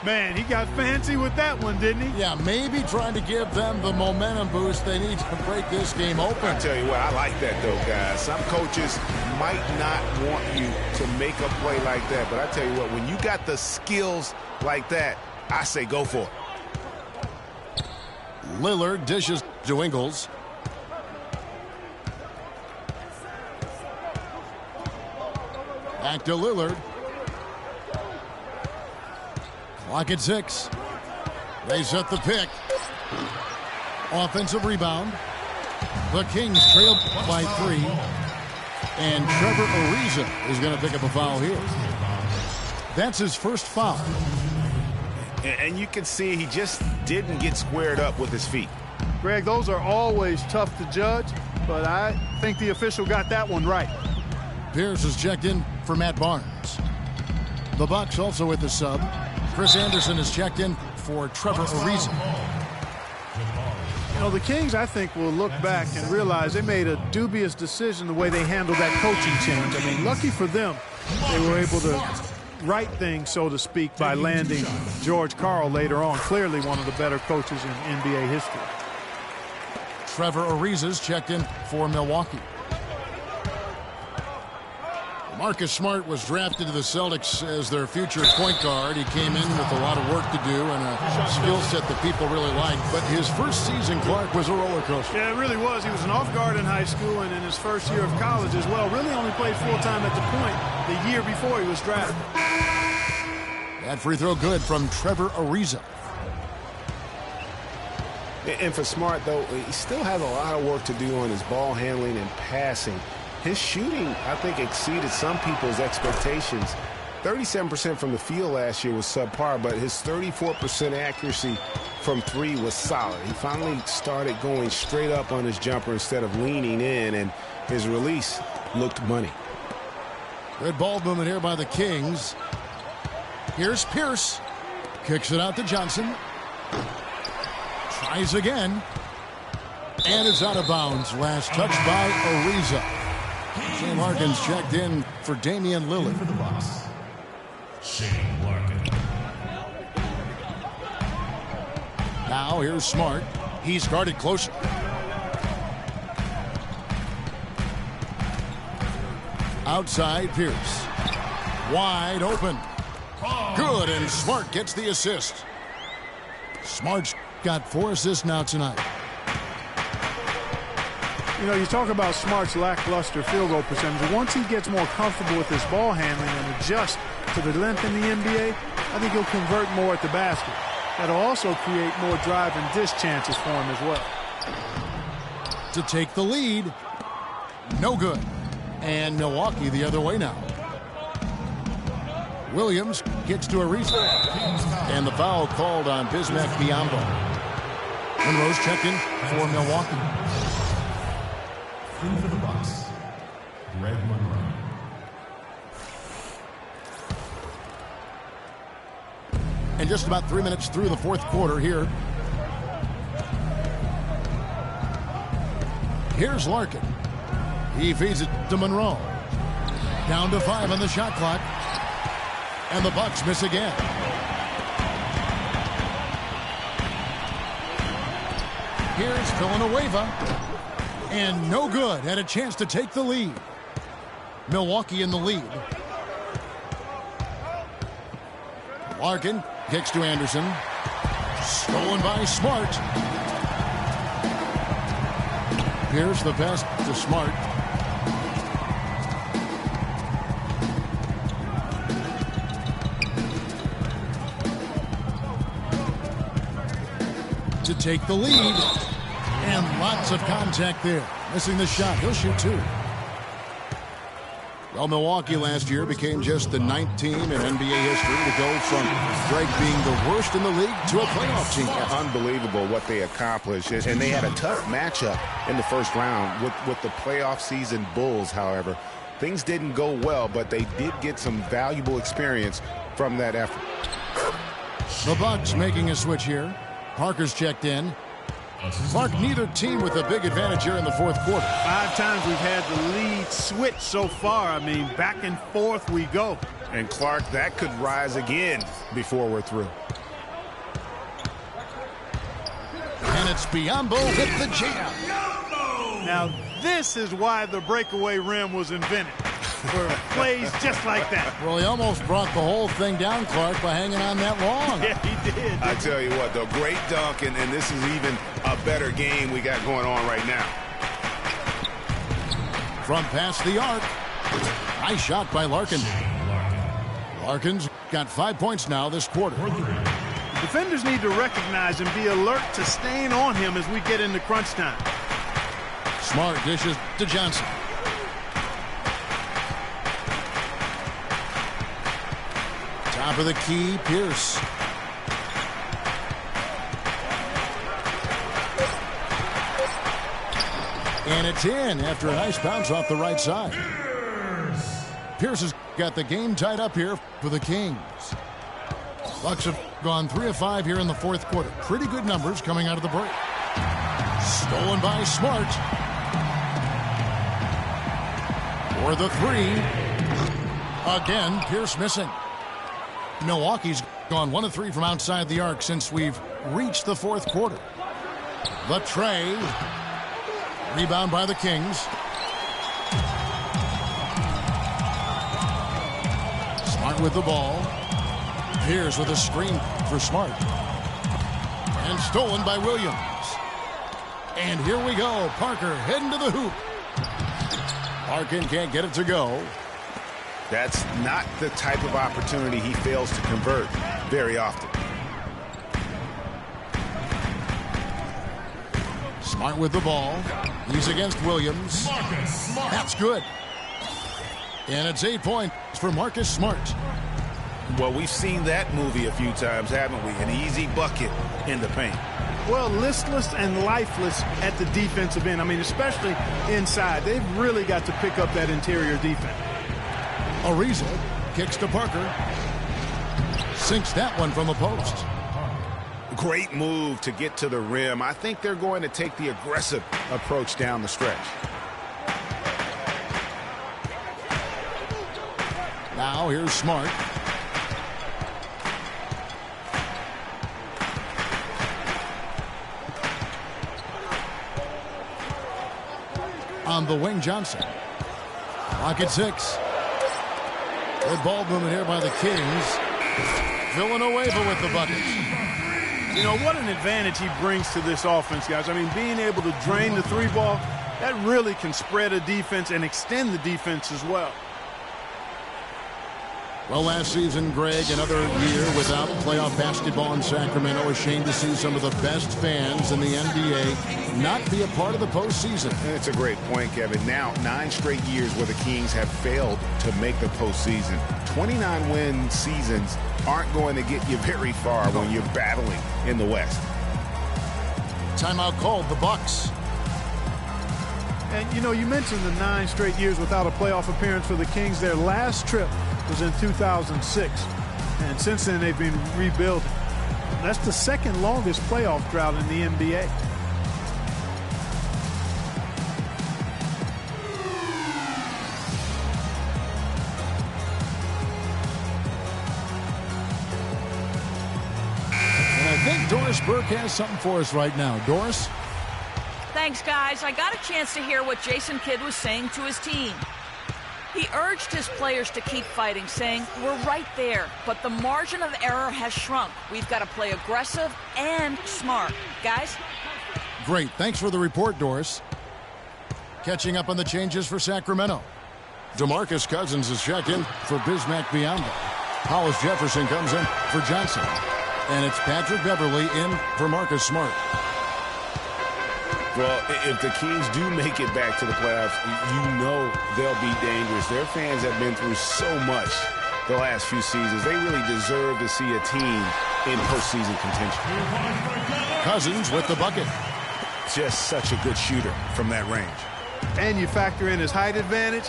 Man, he got fancy with that one, didn't he? Yeah, maybe trying to give them the momentum boost they need to break this game open. I tell you what, I like that, though, guys. Some coaches might not want you to make a play like that, but I tell you what, when you got the skills like that, I say go for it. Lillard dishes to Ingles. Back to Lillard. Clock at 6. They set the pick. Offensive rebound. The Kings trail by 3. And Trevor Ariza is going to pick up a foul here. That's his first foul. And you can see he just didn't get squared up with his feet. Greg, those are always tough to judge, but I think the official got that one right. Pierce is checked in for Matt Barnes. The Bucks also with the sub. Chris Anderson is checked in for Trevor Ariza. You know, the Kings, I think, will look back and realize they made a dubious decision the way they handled that coaching change. I mean, lucky for them, they were able to right things, so to speak, by landing George Karl later on. Clearly one of the better coaches in NBA history. Trevor Ariza's checked in for Milwaukee. Marcus Smart was drafted to the Celtics as their future point guard. He came in with a lot of work to do and a skill set that people really like. But his first season, Clark, was a roller coaster. Yeah, it really was. He was an off guard in high school and in his first year of college as well. Really only played full-time at the point the year before he was drafted. That free throw good from Trevor Ariza. And for Smart, though, he still has a lot of work to do on his ball handling and passing. His shooting, I think, exceeded some people's expectations. 37% from the field last year was subpar, but his 34% accuracy from 3 was solid. He finally started going straight up on his jumper instead of leaning in, and his release looked money. Good ball movement here by the Kings. Here's Pierce. Kicks it out to Johnson. Tries again. And it's out of bounds. Last touch by Ariza. Shane Larkin's checked in for Damian Lillard. For the Bucks, Shane Larkin. Now here's Smart. He's guarded closer. Outside Pierce. Wide open. Good, and Smart gets the assist. Smart's got 4 assists now tonight. You know, you talk about Smart's lackluster field goal percentage. Once he gets more comfortable with his ball handling and adjust to the length in the NBA, I think he'll convert more at the basket. That'll also create more drive and dish chances for him as well. To take the lead. No good. And Milwaukee the other way now. Williams gets to Ariza. And the foul called on Bismack Biyombo. Monroe's checked in for Milwaukee. In for the Bucks, Greg Monroe. And just about 3 minutes through the fourth quarter here. Here's Larkin. He feeds it to Monroe. Down to 5 on the shot clock. And the Bucks miss again. Here's Villanueva. And no good. Had a chance to take the lead. Milwaukee in the lead. Larkin kicks to Anderson. Stolen by Smart. Here's the pass to Smart. To take the lead. And lots of contact there. Missing the shot. He'll shoot two. Well, Milwaukee last year became just the 9th team in NBA history to go from Greg being the worst in the league to a playoff team. Unbelievable what they accomplished. And they had a tough matchup in the first round with the playoff season Bulls, however. Things didn't go well, but they did get some valuable experience from that effort. The Bucks making a switch here. Parker's checked in. Clark, neither team with a big advantage here in the fourth quarter. 5 times we've had the lead switch so far. I mean, back and forth we go. And Clark, that could rise again before we're through. And it's Biyombo with the jam. Now, this is why the breakaway rim was invented. For plays just like that. Well, he almost brought the whole thing down, Clark, by hanging on that long. Yeah, he did. I tell you what, though, great dunk, and this is even a better game we got going on right now. From past the arc. Nice shot by Larkin. Larkin's got 5 points now this quarter. Defenders need to recognize and be alert to staying on him as we get into crunch time. Smart dishes to Johnson. Top of the key, Pierce. And it's in after a nice bounce off the right side. Pierce has got the game tied up here for the Kings. Bucks have gone 3 of 5 here in the fourth quarter. Pretty good numbers coming out of the break. Stolen by Smart. For the 3. Again, Pierce missing. Milwaukee's gone 1 of 3 from outside the arc since we've reached the fourth quarter. The tray. Rebound by the Kings. Smart with the ball. Pierce with a screen for Smart. And stolen by Williams. And here we go. Parker heading to the hoop. Larkin can't get it to go. That's not the type of opportunity he fails to convert very often. Smart with the ball. He's against Williams. That's good. And it's 8 points for Marcus Smart. Well, we've seen that movie a few times, haven't we? An easy bucket in the paint. Well, listless and lifeless at the defensive end. I mean, especially inside. They've really got to pick up that interior defense. Ariza kicks to Parker. Sinks that one from the post. Great move to get to the rim. I think they're going to take the aggressive approach down the stretch. Now here's Smart. On the wing, Johnson. Clock at 6. Good ball movement here by the Kings. Villanueva with the bucket. You know, what an advantage he brings to this offense, guys. I mean, being able to drain the 3-ball, that really can spread a defense and extend the defense as well. Well, last season, Greg, another year without playoff basketball in Sacramento. A shame to see some of the best fans in the NBA not be a part of the postseason. It's a great point, Kevin. Now, 9 straight years where the Kings have failed to make the postseason. 29-win seasons aren't going to get you very far when you're battling in the West. Timeout called, the Bucks. And, you know, you mentioned the 9 straight years without a playoff appearance for the Kings. Their last trip was in 2006. And since then, they've been rebuilding. That's the second longest playoff drought in the NBA. Doris Burke has something for us right now. Doris? Thanks, guys. I got a chance to hear what Jason Kidd was saying to his team. He urged his players to keep fighting, saying, "We're right there, but the margin of error has shrunk. We've got to play aggressive and smart." Guys? Great. Thanks for the report, Doris. Catching up on the changes for Sacramento. DeMarcus Cousins is checked in for Bismack Biyombo. Hollis Jefferson comes in for Johnson. And it's Patrick Beverly in for Marcus Smart. Well, if the Kings do make it back to the playoffs, you know they'll be dangerous. Their fans have been through so much the last few seasons. They really deserve to see a team in postseason contention. Cousins with the bucket. Just such a good shooter from that range. And you factor in his height advantage,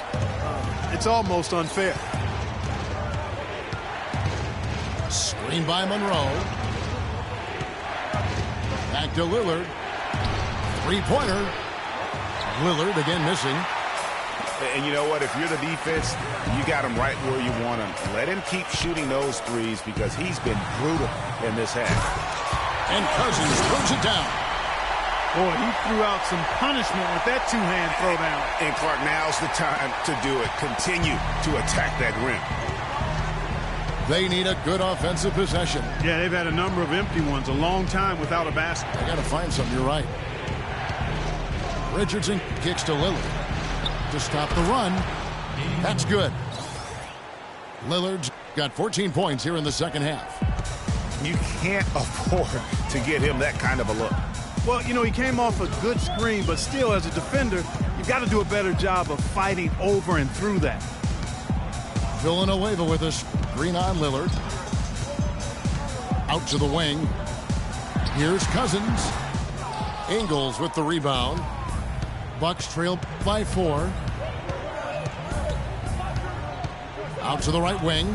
it's almost unfair. Screen by Monroe. Back to Lillard. Three-pointer. Lillard again missing. And you know what? If you're the defense, you got him right where you want him. Let him keep shooting those threes because he's been brutal in this half. And Cousins throws it down. Boy, he threw out some punishment with that two-hand throwdown. And Clark, now's the time to do it. Continue to attack that rim. They need a good offensive possession. Yeah, they've had a number of empty ones, a long time without a basket. I got to find something. You're right. Richardson kicks to Lillard to stop the run. That's good. Lillard's got 14 points here in the second half. You can't afford to get him that kind of a look. Well, you know, he came off a good screen, but still, as a defender, you've got to do a better job of fighting over and through that. Villanueva with us. Green on Lillard. Out to the wing. Here's Cousins. Ingles with the rebound. Bucks trail by 4. Out to the right wing.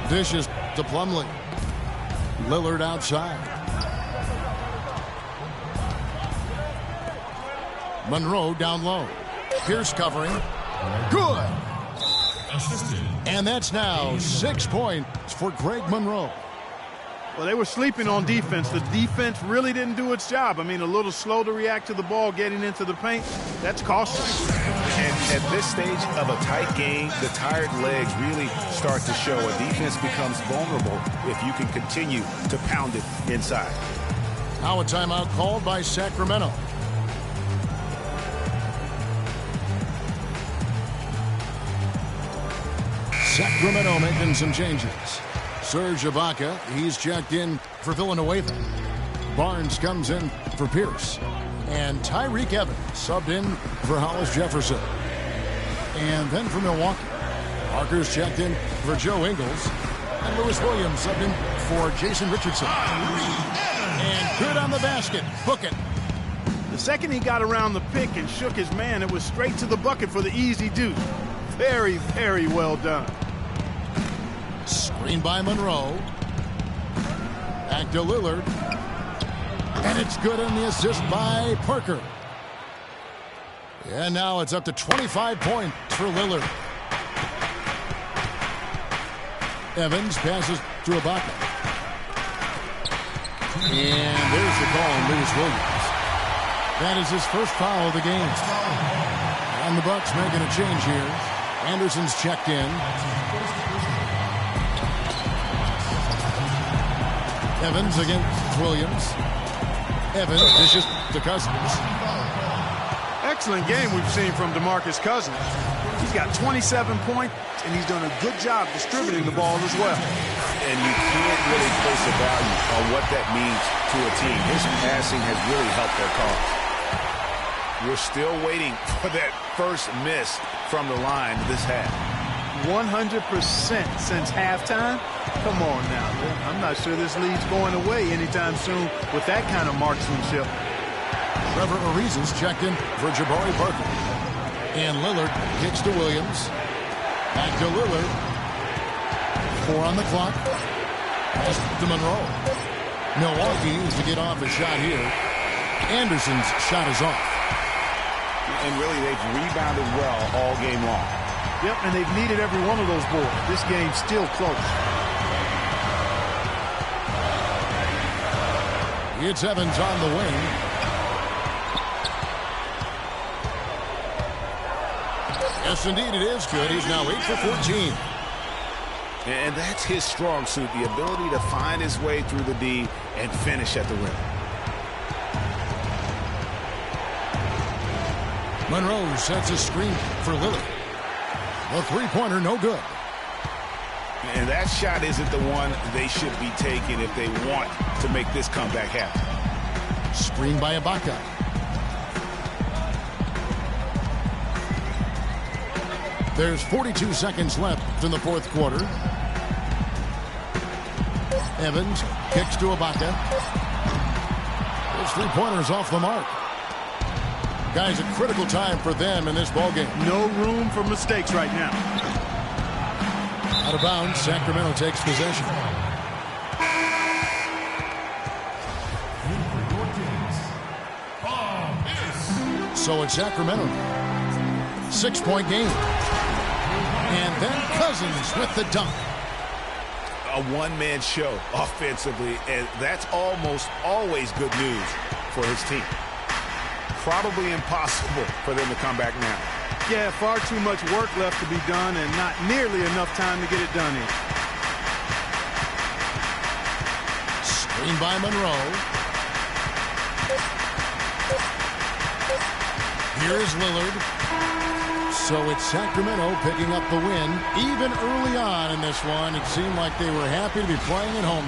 Dishes to Plumlee. Lillard outside. Monroe down low. Pierce covering. Good. And that's now 6 points for Greg Monroe. Well, they were sleeping on defense. The defense really didn't do its job. I mean, a little slow to react to the ball getting into the paint. That's costly. And at this stage of a tight game, the tired legs really start to show. A defense becomes vulnerable if you can continue to pound it inside. Now a timeout called by Sacramento. Sacramento making some changes. Serge Ibaka, he's checked in for Villanueva. Barnes comes in for Pierce. And Tyreek Evans subbed in for Hollis Jefferson. And then for Milwaukee, Parker's checked in for Joe Ingles. And Lewis Williams subbed in for Jason Richardson. And good on the basket. Book it. The second he got around the pick and shook his man, it was straight to the bucket for the easy deuce. Very, very well done. Screen by Monroe. Back to Lillard. And it's good on the assist by Parker. And now it's up to 25 points for Lillard. Evans passes to Ibaka. And there's the call on Lewis Williams. That is his first foul of the game. And the Bucks making a change here. Anderson's checked in. Evans against Williams. Evans dishes to Cousins. Excellent game we've seen from DeMarcus Cousins. He's got 27 points, and he's done a good job distributing the ball as well. And you can't really place a value on what that means to a team. His passing has really helped their cause. We're still waiting for that first miss from the line this half. 100% since halftime? Come on now. I'm not sure this lead's going away anytime soon with that kind of marksmanship. Trevor Ariza's checked in for Jabari Parker. And Lillard kicks to Williams. Back to Lillard. 4 on the clock. Pass to Monroe. Milwaukee is to get off a shot here. Anderson's shot is off. And really, they've rebounded well all game long. Yep, and they've needed every one of those boards. This game's still close. It's Evans on the wing. Yes, indeed, it is good. He's now 8 for 14. And that's his strong suit, the ability to find his way through the D and finish at the rim. Monroe sets a screen for Lillard. The three-pointer, no good. And that shot isn't the one they should be taking if they want to make this comeback happen. Screen by Ibaka. There's 42 seconds left in the fourth quarter. Evans kicks to Ibaka. His three-pointer's off the mark. Guys, a critical time for them in this ballgame. No room for mistakes right now. Out of bounds, Sacramento takes possession. So it's Sacramento. 6-point game. And then Cousins with the dunk. A one-man show offensively, and that's almost always good news for his team. Probably impossible for them to come back now. Yeah, far too much work left to be done and not nearly enough time to get it done in. Screen by Monroe. Here's Lillard. So it's Sacramento picking up the win. Even early on in this one, it seemed like they were happy to be playing at home.